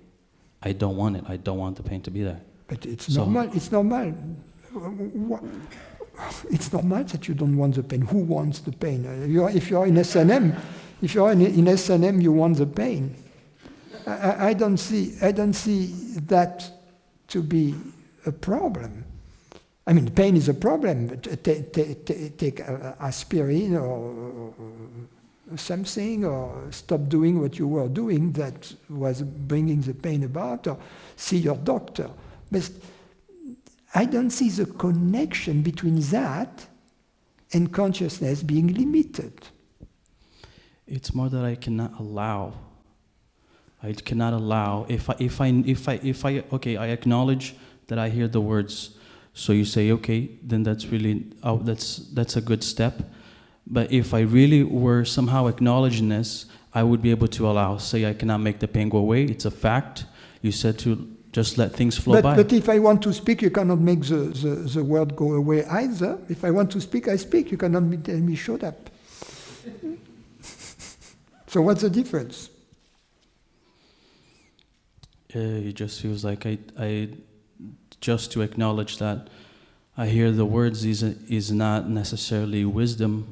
I don't want it. I don't want the pain to be there. But it's So- normal. It's normal. It's normal that you don't want the pain. Who wants the pain? If you're in S&M, in S&M, you want the pain. I don't see that to be a problem. I mean, pain is a problem. But take aspirin or something, or stop doing what you were doing that was bringing the pain about, or see your doctor. But I don't see the connection between that and consciousness being limited. It's more that I cannot allow. I cannot allow. If I okay, I acknowledge that I hear the words. So you say, okay, then that's really that's a good step. But if I really were somehow acknowledging this, I would be able to allow. Say, I cannot make the pain go away. It's a fact. You said to just let things flow by. But if I want to speak, you cannot make the word go away either. If I want to speak, I speak. You cannot tell me shut up. So what's the difference? It just feels like I just to acknowledge that I hear the words is not necessarily wisdom,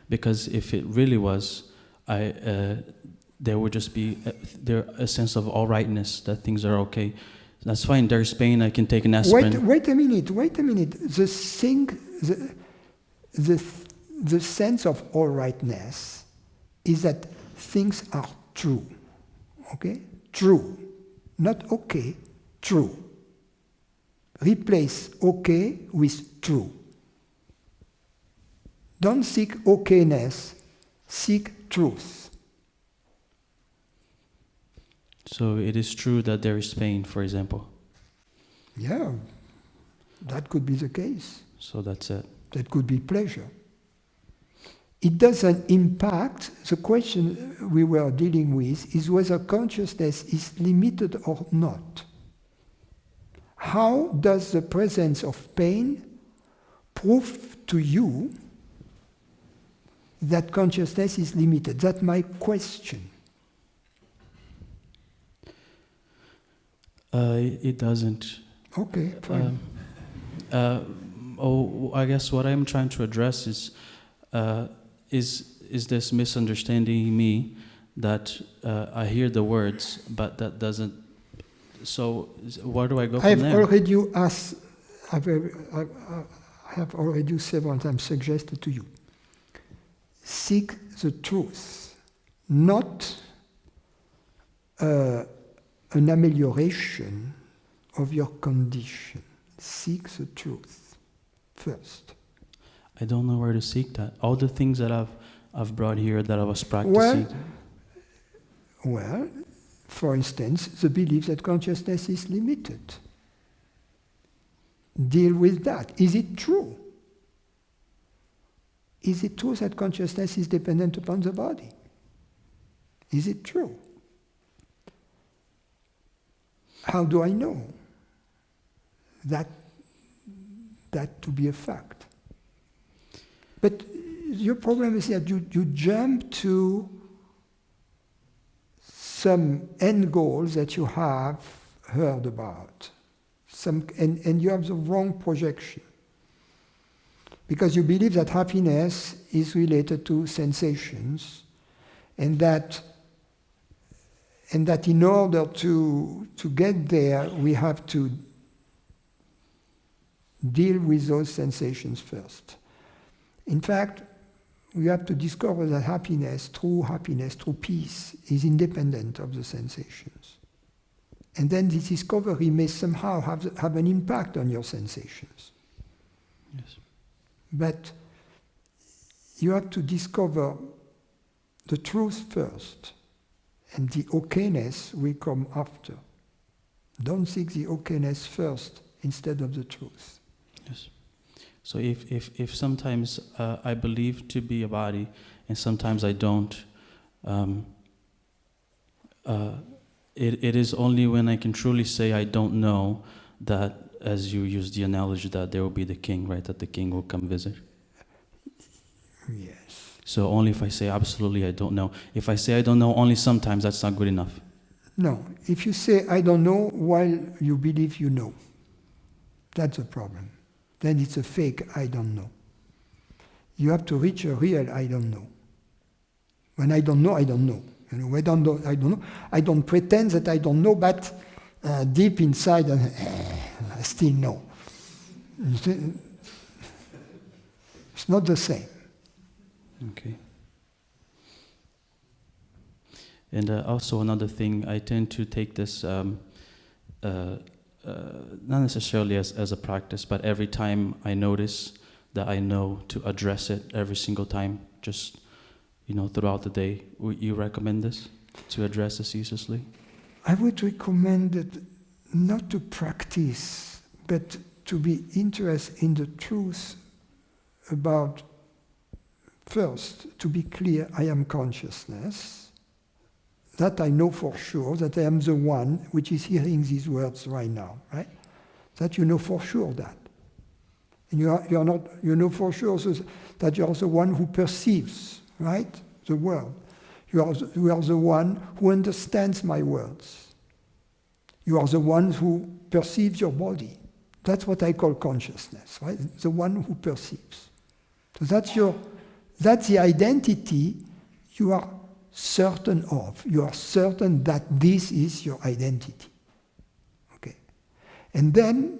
because if it really was, there would just be a sense of all rightness, that things are okay. That's fine. There's pain. I can take an aspirin. Wait a minute. The sense of all rightness is that things are true. Okay? True. Not okay, true. Replace okay with true. Don't seek okayness, seek truth. So it is true that there is pain, for example. Yeah, that could be the case. So that's it. That could be pleasure. It doesn't impact, the question we were dealing with is whether consciousness is limited or not. How does the presence of pain prove to you that consciousness is limited? That's my question. It doesn't. Okay, fine. I guess what I'm trying to address is this misunderstanding me that I hear the words, but that doesn't. So where do I go from there? I have already several times suggested to you, seek the truth, not an amelioration of your condition. Seek the truth first. I don't know where to seek that. All the things that I've brought here that I was practicing. Well, for instance, the belief that consciousness is limited. Deal with that. Is it true? Is it true that consciousness is dependent upon the body? Is it true? How do I know that to be a fact? But your problem is that you jump to some end goals that you have heard about, and you have the wrong projection. Because you believe that happiness is related to sensations, and that in order to get there, we have to deal with those sensations first. In fact, we have to discover that happiness, true peace, is independent of the sensations. And then this discovery may somehow have an impact on your sensations. Yes. But you have to discover the truth first, and the okayness will come after. Don't seek the okayness first instead of the truth. Yes. So if sometimes I believe to be a body and sometimes I don't, it is only when I can truly say I don't know that as you use the analogy that there will be the king, right? That the king will come visit. Yes. So only if I say absolutely I don't know. If I say I don't know only sometimes, that's not good enough. No, if you say I don't know while you believe you know, that's a problem. Then it's a fake I don't know. You have to reach a real I don't know. When I don't know, I don't know. You know, I don't know. I don't pretend that I don't know, but deep inside, I still know. It's not the same. Okay. And also another thing, I tend to take this not necessarily as a practice, but every time I notice that I know, to address it every single time, just throughout the day. Would you recommend this, to address this ceaselessly? I would recommend it not to practice, but to be interested in the truth about, first, to be clear, I am consciousness. That I know for sure, that I am the one which is hearing these words right now, right? That you know for sure that. And you know for sure that you are the one who perceives, right? The world. You are the one who understands my words. You are the one who perceives your body. That's what I call consciousness, right? The one who perceives. So that's the identity you are certain of. You are certain that this is your identity. Okay. And then,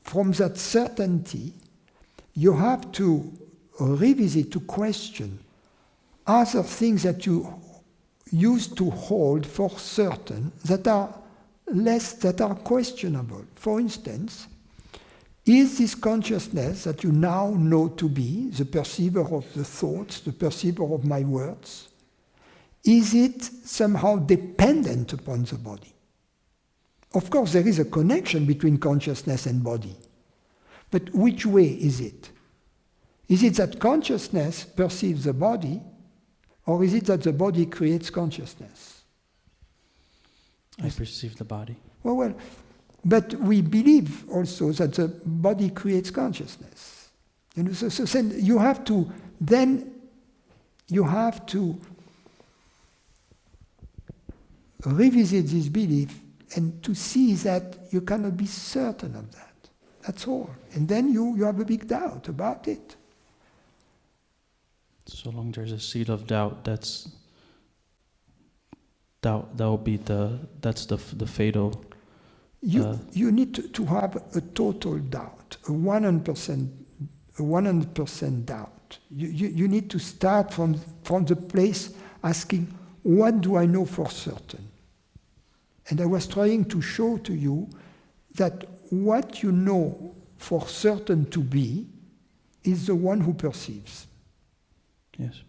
from that certainty, you have to revisit, to question other things that you used to hold for certain that are questionable. For instance, is this consciousness that you now know to be the perceiver of the thoughts, the perceiver of my words, is it somehow dependent upon the body? Of course, there is a connection between consciousness and body. But which way is it? Is it that consciousness perceives the body, or is it that the body creates consciousness? I perceive the body. Well, but we believe also that the body creates consciousness. So then you have to revisit this belief and to see that you cannot be certain of that. That's all. And then you have a big doubt about it. So long there's a seed of doubt, that will be the fatal. You need to have a total doubt, a 100% doubt. You need to start from the place asking, what do I know for certain? And I was trying to show to you that what you know for certain to be is the one who perceives. Yes.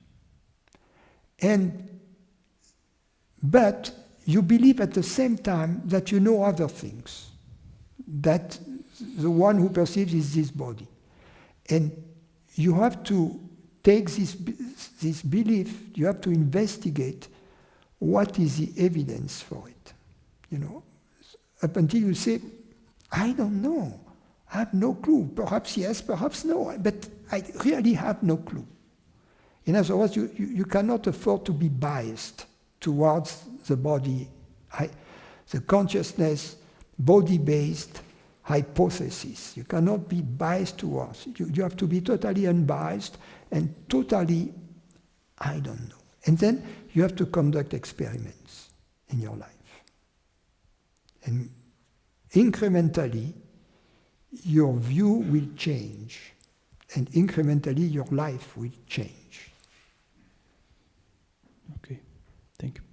But you believe at the same time that you know other things, that the one who perceives is this body. And you have to take this belief, you have to investigate what is the evidence for it. Up until you say, I don't know, I have no clue, perhaps yes, perhaps no, but I really have no clue. In other words, you cannot afford to be biased towards the body, the consciousness, body-based hypothesis. You cannot be biased towards it. You have to be totally unbiased and totally, I don't know. And then you have to conduct experiments in your life. And incrementally, your view will change. And incrementally, your life will change. Okay, thank you.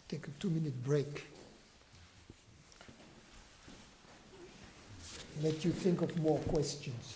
Take a 2-minute break. Let you think of more questions.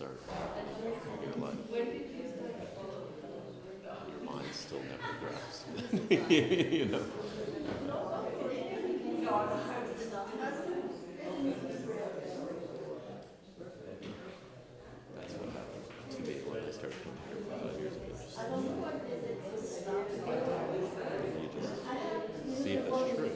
start your life. Your mind still never grasps. You know. That's what happened to me when I started coming here 5 years ago. You just see if it's true.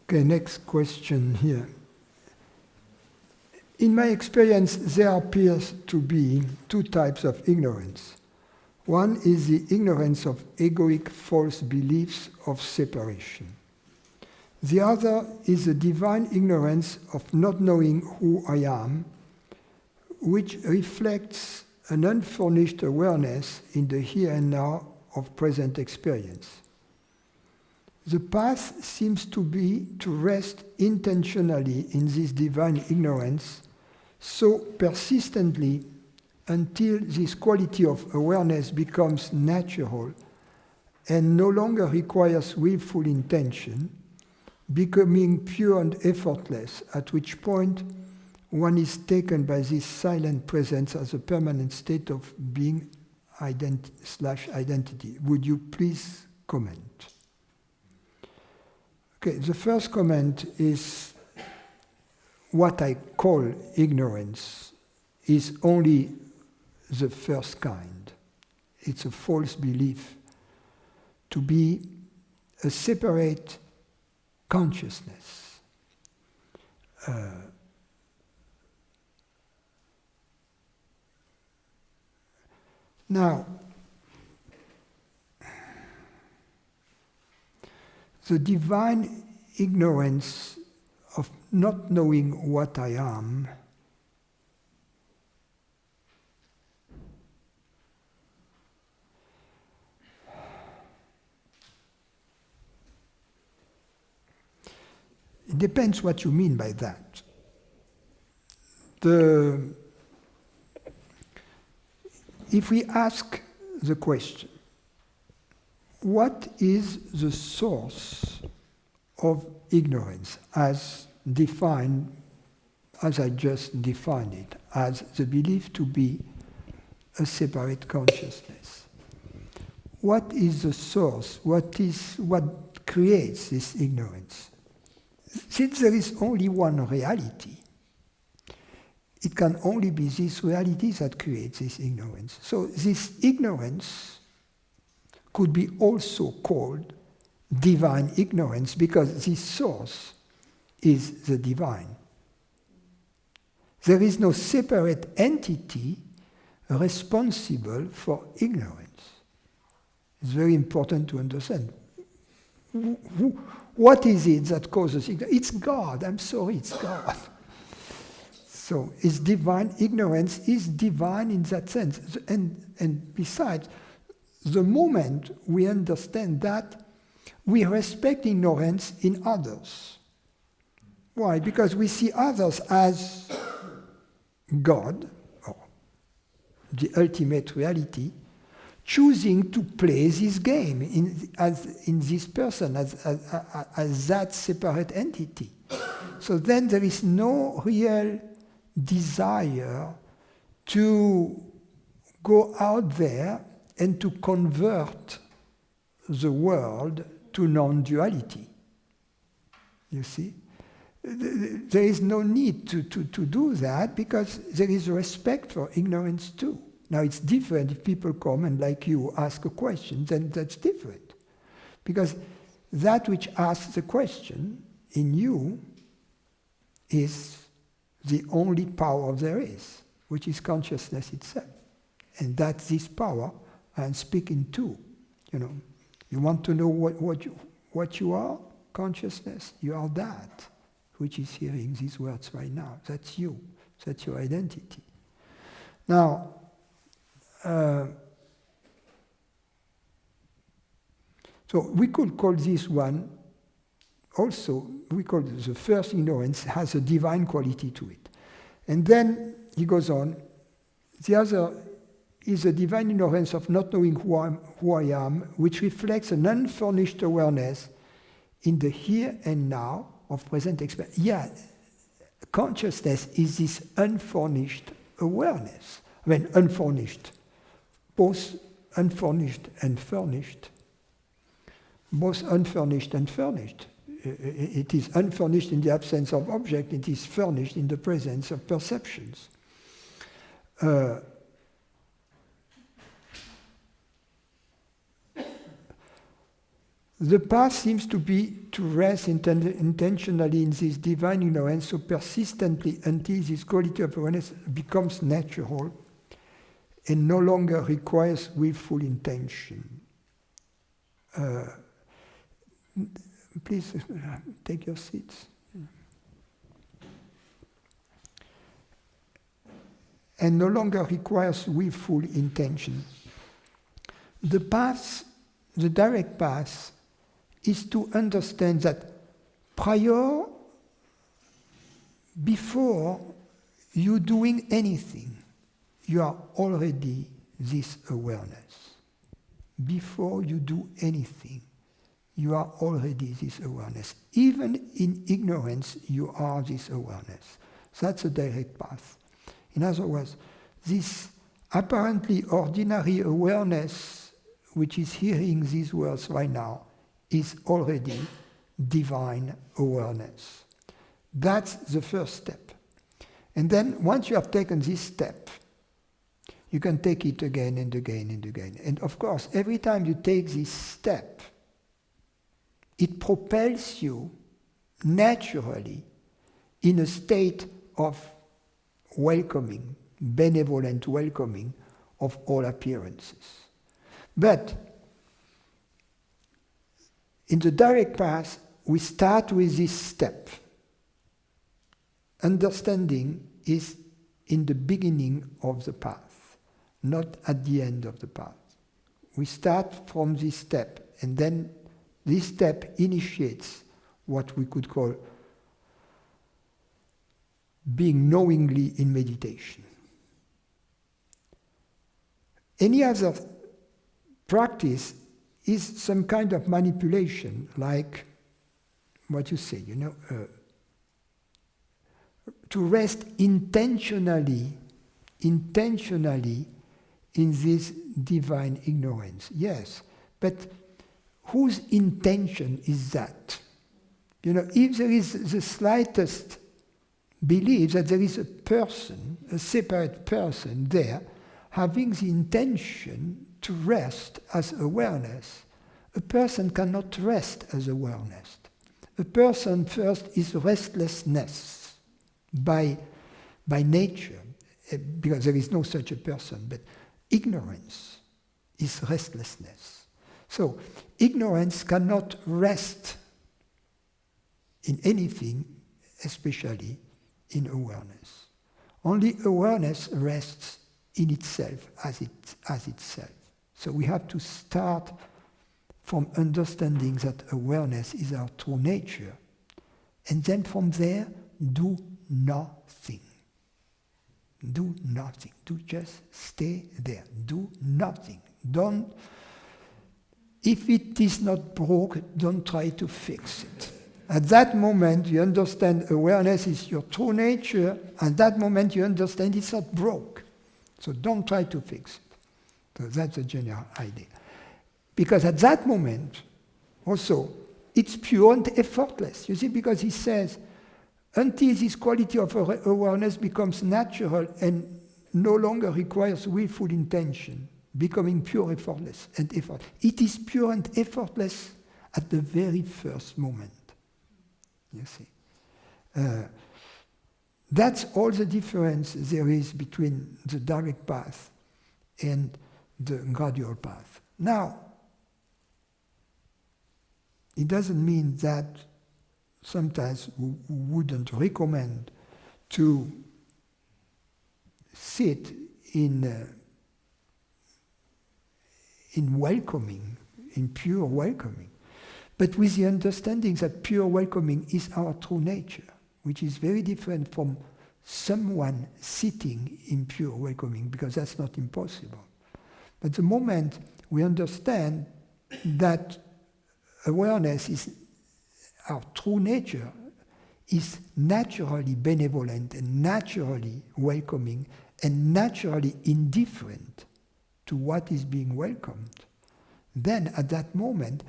Okay, next question here. In my experience, there appears to be two types of ignorance. One is the ignorance of egoic false beliefs of separation. The other is the divine ignorance of not knowing who I am, which reflects an unfurnished awareness in the here and now of present experience. The path seems to be to rest intentionally in this divine ignorance so persistently until this quality of awareness becomes natural and no longer requires willful intention, becoming pure and effortless, at which point one is taken by this silent presence as a permanent state of being /identity. Would you please comment? Okay, the first comment is what I call ignorance is only the first kind. It's a false belief to be a separate consciousness. Now, the divine ignorance of not knowing what I am it depends what you mean by that. If we ask the question, what is the source of ignorance as defined, as I just defined it, as the belief to be a separate consciousness? What is the source? What creates this ignorance? Since there is only one reality, it can only be this reality that creates this ignorance. So this ignorance could be also called divine ignorance because this source is the divine. There is no separate entity responsible for ignorance. It's very important to understand. What is it that causes ignorance? It's God. I'm sorry, it's God. So it's divine. Ignorance is divine in that sense. And besides, the moment we understand that, we respect ignorance in others. Why? Because we see others as God, or the ultimate reality, choosing to play this game in this person, as that separate entity. So then there is no real desire to go out there and to convert the world to non-duality. You see? There is no need to do that because there is respect for ignorance too. Now it's different if people come and, like you, ask a question, then that's different. Because that which asks the question in you is the only power there is, which is consciousness itself. And that's this power I'm speaking to. You know, you want to know what you are? Consciousness. You are that which is hearing these words right now. That's you. That's your identity. Now, so we could call this one also, we call it the first ignorance, has a divine quality to it. And then he goes on, the other is a divine ignorance of not knowing who I am, which reflects an unfurnished awareness in the here and now of present experience. Yeah, consciousness is this unfurnished awareness. I mean, unfurnished. Both unfurnished and furnished. Both unfurnished and furnished. It is unfurnished in the absence of object, it is furnished in the presence of perceptions. The path seems to be to rest intentionally in this divine ignorance so persistently until this quality of awareness becomes natural and no longer requires willful intention. Please take your seats. And no longer requires willful intention. The path, the direct path, is to understand that before you doing anything, you are already this awareness. Before you do anything, you are already this awareness. Even in ignorance, you are this awareness. That's a direct path. In other words, this apparently ordinary awareness, which is hearing these words right now, is already divine awareness. That's the first step. And then once you have taken this step, you can take it again and again and again. And of course, every time you take this step, it propels you naturally in a state of welcoming, benevolent welcoming of all appearances. But in the direct path, we start with this step. Understanding is in the beginning of the path, not at the end of the path. We start from this step, and then this step initiates what we could call being knowingly in meditation. Any other practice is some kind of manipulation, like what you say, to rest intentionally in this divine ignorance. Yes, but whose intention is that? If there is the slightest belief that there is a person, a separate person there, having the intention to rest as awareness, a person cannot rest as awareness. A person first is restlessness by nature, because there is no such a person, but ignorance is restlessness. So ignorance cannot rest in anything, especially in awareness. Only awareness rests in itself as itself. So we have to start from understanding that awareness is our true nature, and then from there do nothing. Do nothing. Do just stay there. Do nothing. If it is not broke, don't try to fix it. At that moment, you understand awareness is your true nature. At that moment, you understand it's not broke. So don't try to fix it. So that's the general idea. Because at that moment, also, it's pure and effortless. You see, because he says, until this quality of awareness becomes natural and no longer requires willful intention, becoming pure, effortless, and effort. It is pure and effortless at the very first moment. You see. That's all the difference there is between the direct path and the gradual path. Now, it doesn't mean that sometimes we wouldn't recommend to sit in welcoming, in pure welcoming, but with the understanding that pure welcoming is our true nature, which is very different from someone sitting in pure welcoming, because that's not impossible. But the moment we understand that awareness is our true nature, is naturally benevolent and naturally welcoming and naturally indifferent to what is being welcomed, then at that moment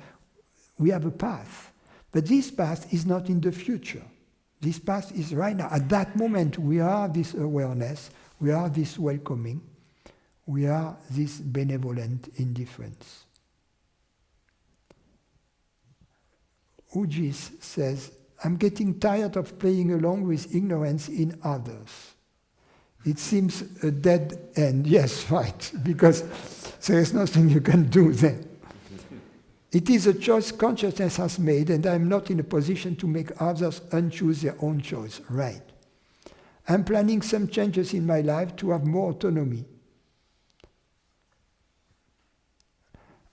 we have a path. But this path is not in the future. This path is right now. At that moment we are this awareness, we are this welcoming, we are this benevolent indifference. Ujis says, I'm getting tired of playing along with ignorance in others. It seems a dead end. Yes, right, because there is nothing you can do then. It is a choice consciousness has made, and I'm not in a position to make others unchoose their own choice. Right. I'm planning some changes in my life to have more autonomy.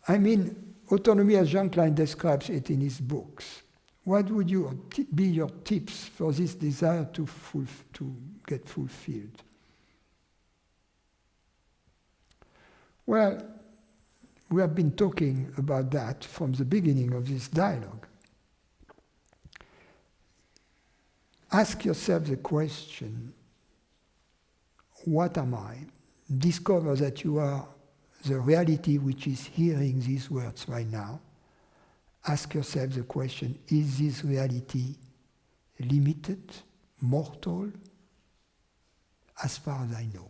I mean, autonomy as Jean Klein describes it in his books, what would be your tips for this desire to get fulfilled? Well, we have been talking about that from the beginning of this dialogue. Ask yourself the question, what am I? Discover that you are the reality which is hearing these words right now. Ask yourself the question, is this reality limited, mortal? As far as I know.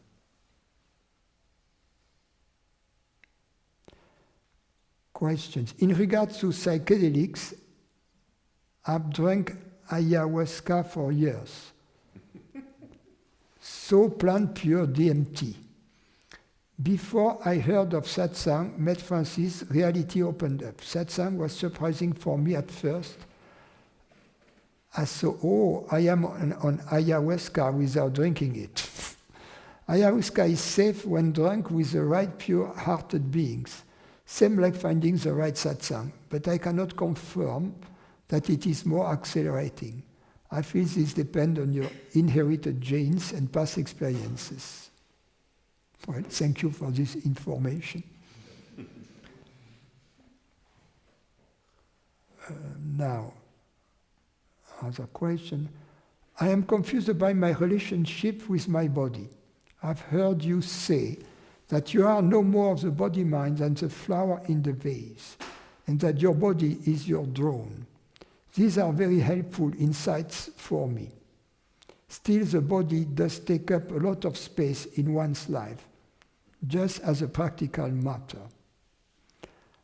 Questions. In regards to psychedelics, I've drank ayahuasca for years. So plant pure DMT. Before I heard of satsang, met Francis, reality opened up. Satsang was surprising for me at first. I thought, I am on ayahuasca without drinking it. Ayahuasca is safe when drunk with the right pure-hearted beings. Same like finding the right satsang, but I cannot confirm that it is more accelerating. I feel this depends on your inherited genes and past experiences. Well, thank you for this information. Now, other question. I am confused by my relationship with my body. I've heard you say that you are no more of the body-mind than the flower in the vase, and that your body is your drone. These are very helpful insights for me. Still, the body does take up a lot of space in one's life, just as a practical matter.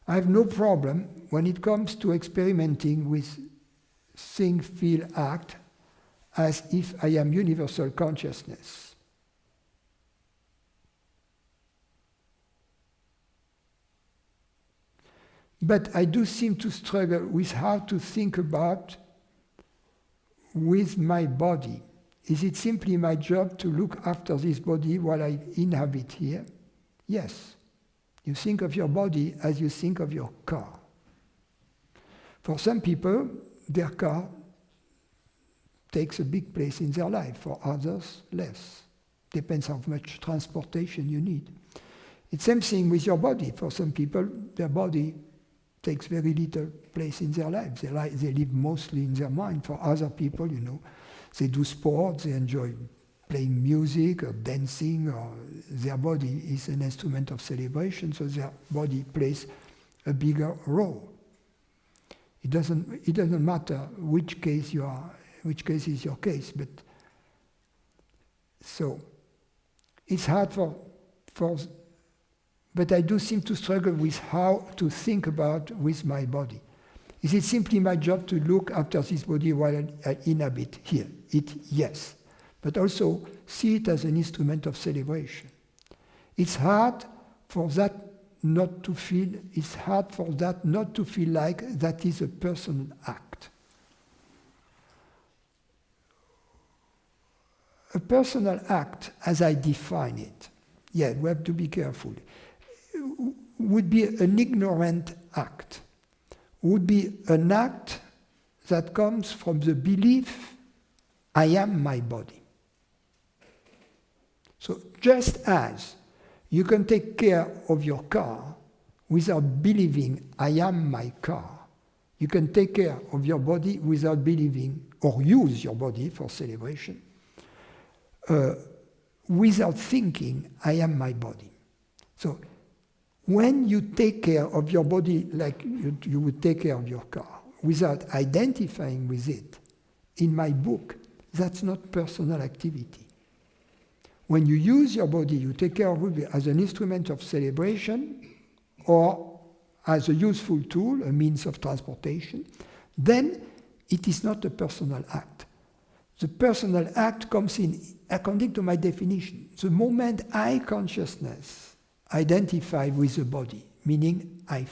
I have no problem when it comes to experimenting with think, feel, act, as if I am universal consciousness. But I do seem to struggle with how to think about with my body. Is it simply my job to look after this body while I inhabit here? Yes. You think of your body as you think of your car. For some people, their car takes a big place in their life. For others, less. Depends how much transportation you need. It's the same thing with your body. For some people, their body takes very little place in their lives. They live mostly in their mind. For other people, they do sports, they enjoy playing music or dancing, or their body is an instrument of celebration, so their body plays a bigger role. It doesn't matter which case you are, which case is your case, but so it's hard but I do seem to struggle with how to think about with my body. Is it simply my job to look after this body while I inhabit here? Yes. But also see it as an instrument of celebration. It's hard for that not to feel like that is a personal act. A personal act, as I define it, we have to be careful, would be an ignorant act, would be an act that comes from the belief, I am my body. So just as you can take care of your car without believing, I am my car, you can take care of your body without believing, or use your body for celebration, without thinking, I am my body. So when you take care of your body like you would take care of your car, without identifying with it, in my book, that's not personal activity. When you use your body, you take care of it as an instrument of celebration or as a useful tool, a means of transportation, then it is not a personal act. The personal act comes in, according to my definition, the moment I consciousness identify with the body, meaning I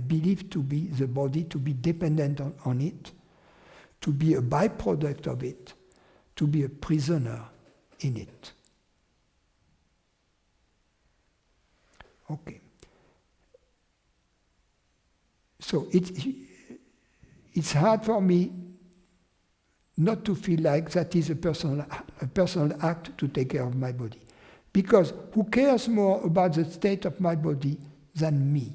believe to be the body, to be dependent on it, to be a byproduct of it, to be a prisoner in it. Okay. So it's hard for me not to feel like that is a personal act to take care of my body. Because who cares more about the state of my body than me?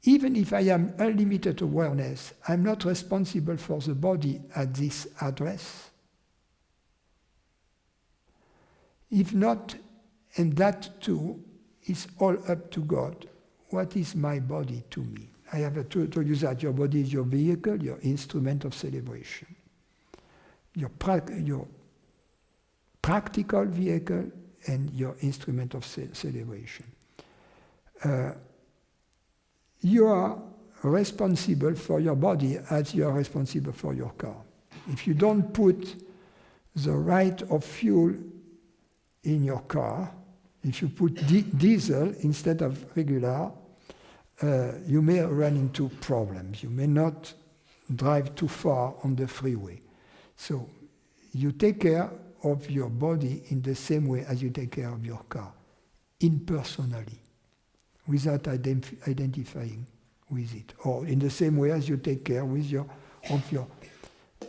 Even if I am unlimited awareness, I'm not responsible for the body at this address. If not, and that too is all up to God. What is my body to me? I have told you that your body is your vehicle, your instrument of celebration. Your practical vehicle and your instrument of celebration. You are responsible for your body as you are responsible for your car. If you don't put the right of fuel in your car, if you put diesel instead of regular, you may run into problems. You may not drive too far on the freeway. So you take care of your body in the same way as you take care of your car, impersonally, without identifying with it, or in the same way as you take care of your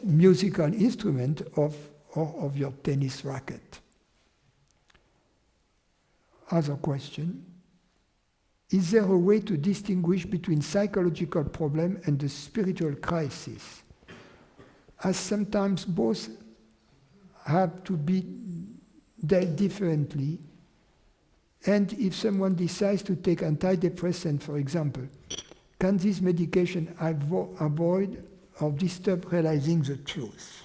musical instrument or of your tennis racket. Other question: is there a way to distinguish between psychological problem and the spiritual crisis, as sometimes both have to be dealt differently? And if someone decides to take antidepressant, for example, can this medication avoid or disturb realizing the truth?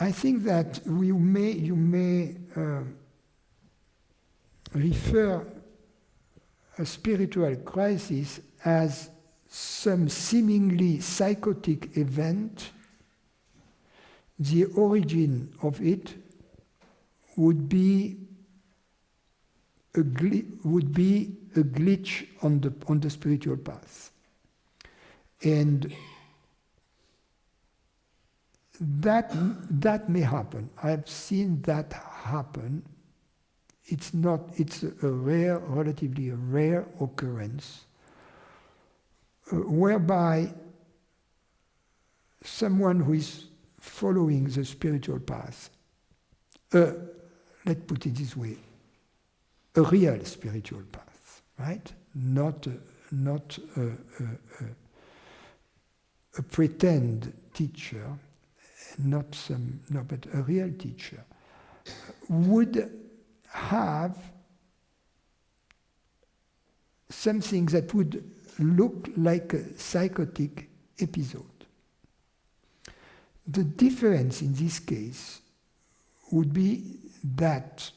I think that you may refer a spiritual crisis as some seemingly psychotic event. The origin of it would be a glitch on the spiritual path, and that may happen. I've seen that happen. It's a relatively rare occurrence, whereby someone who is following the spiritual path, let's put it this way, a real spiritual path, right? Not a pretend teacher, but a real teacher, would have something that would look like a psychotic episode. The difference in this case would be that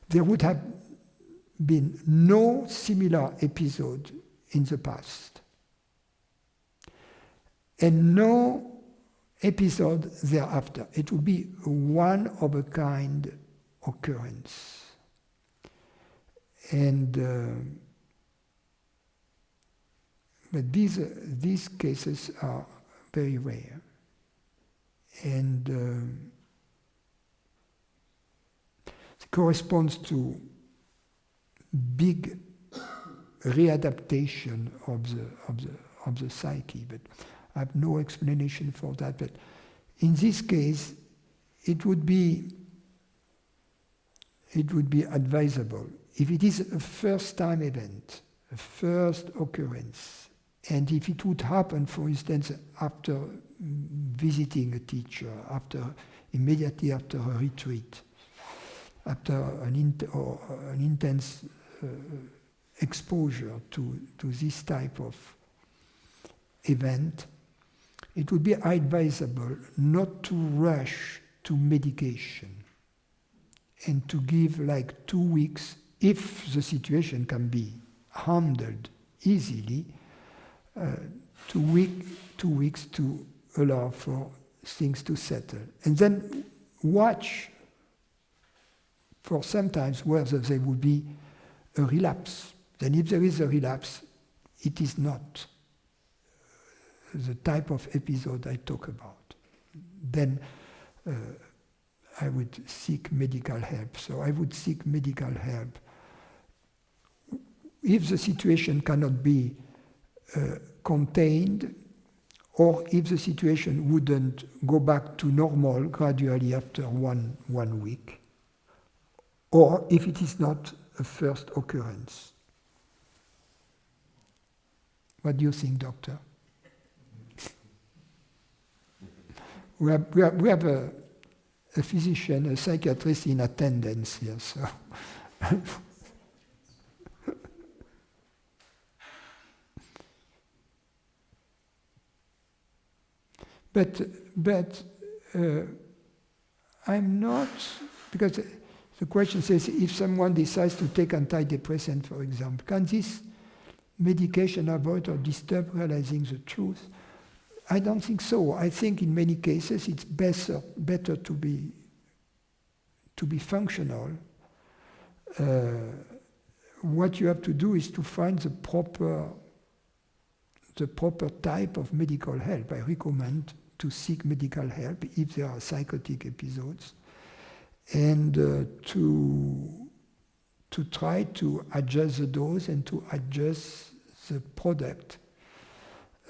there would have been no similar episode in the past, and no episode thereafter. It would be a one-of-a-kind occurrence. And but these cases are very rare, and it corresponds to big readaptation of the psyche. But I have no explanation for that. But in this case, it would be advisable, if it is a first-time event, a first occurrence, and if it would happen, for instance, after visiting a teacher, immediately after a retreat, after an intense exposure to this type of event, it would be advisable not to rush to medication and to give like 2 weeks, if the situation can be handled easily, 2 weeks to allow for things to settle. And then watch for sometimes whether there would be a relapse. Then if there is a relapse, it is not the type of episode I talk about, then I would seek medical help. So I would seek medical help. If the situation cannot be contained, or if the situation wouldn't go back to normal gradually after one week, or if it is not a first occurrence. What do you think, doctor? We have a physician, a psychiatrist in attendance here, so. But I'm not, because the question says, if someone decides to take antidepressant, for example, can this medication avoid or disturb realizing the truth? I don't think so. I think in many cases it's better to be functional. What you have to do is to find the proper type of medical help. I recommend to seek medical help if there are psychotic episodes, and to try to adjust the dose and to adjust the product.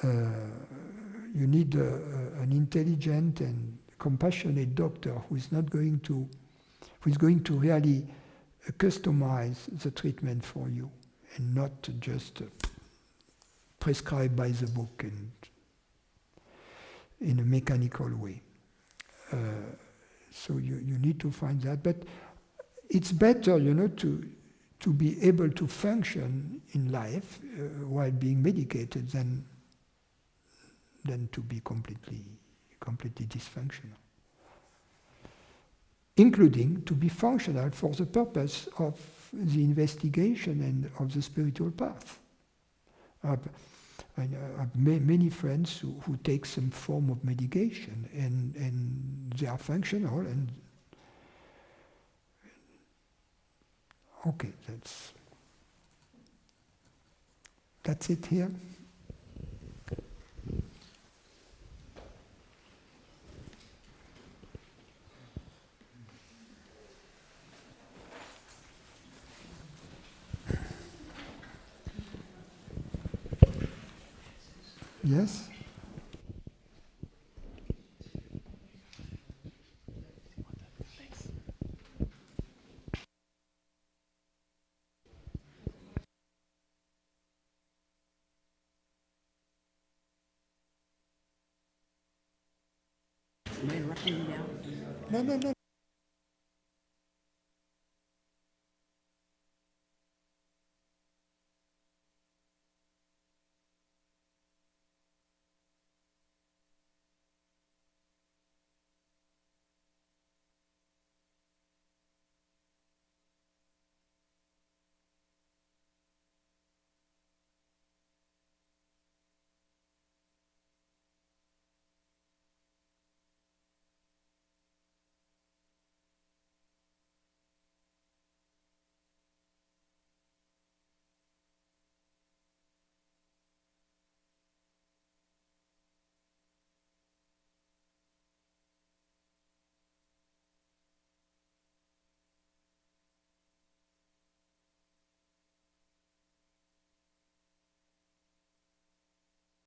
You need an intelligent and compassionate doctor who is going to really customize the treatment for you, and not just prescribe by the book and in a mechanical way. So you need to find that. But it's better, to be able to function in life while being medicated than to be completely dysfunctional. Including to be functional for the purpose of the investigation and of the spiritual path. I have many friends who take some form of medication, and they are functional, and okay, that's it here. Yes? Am I interrupting you now? No.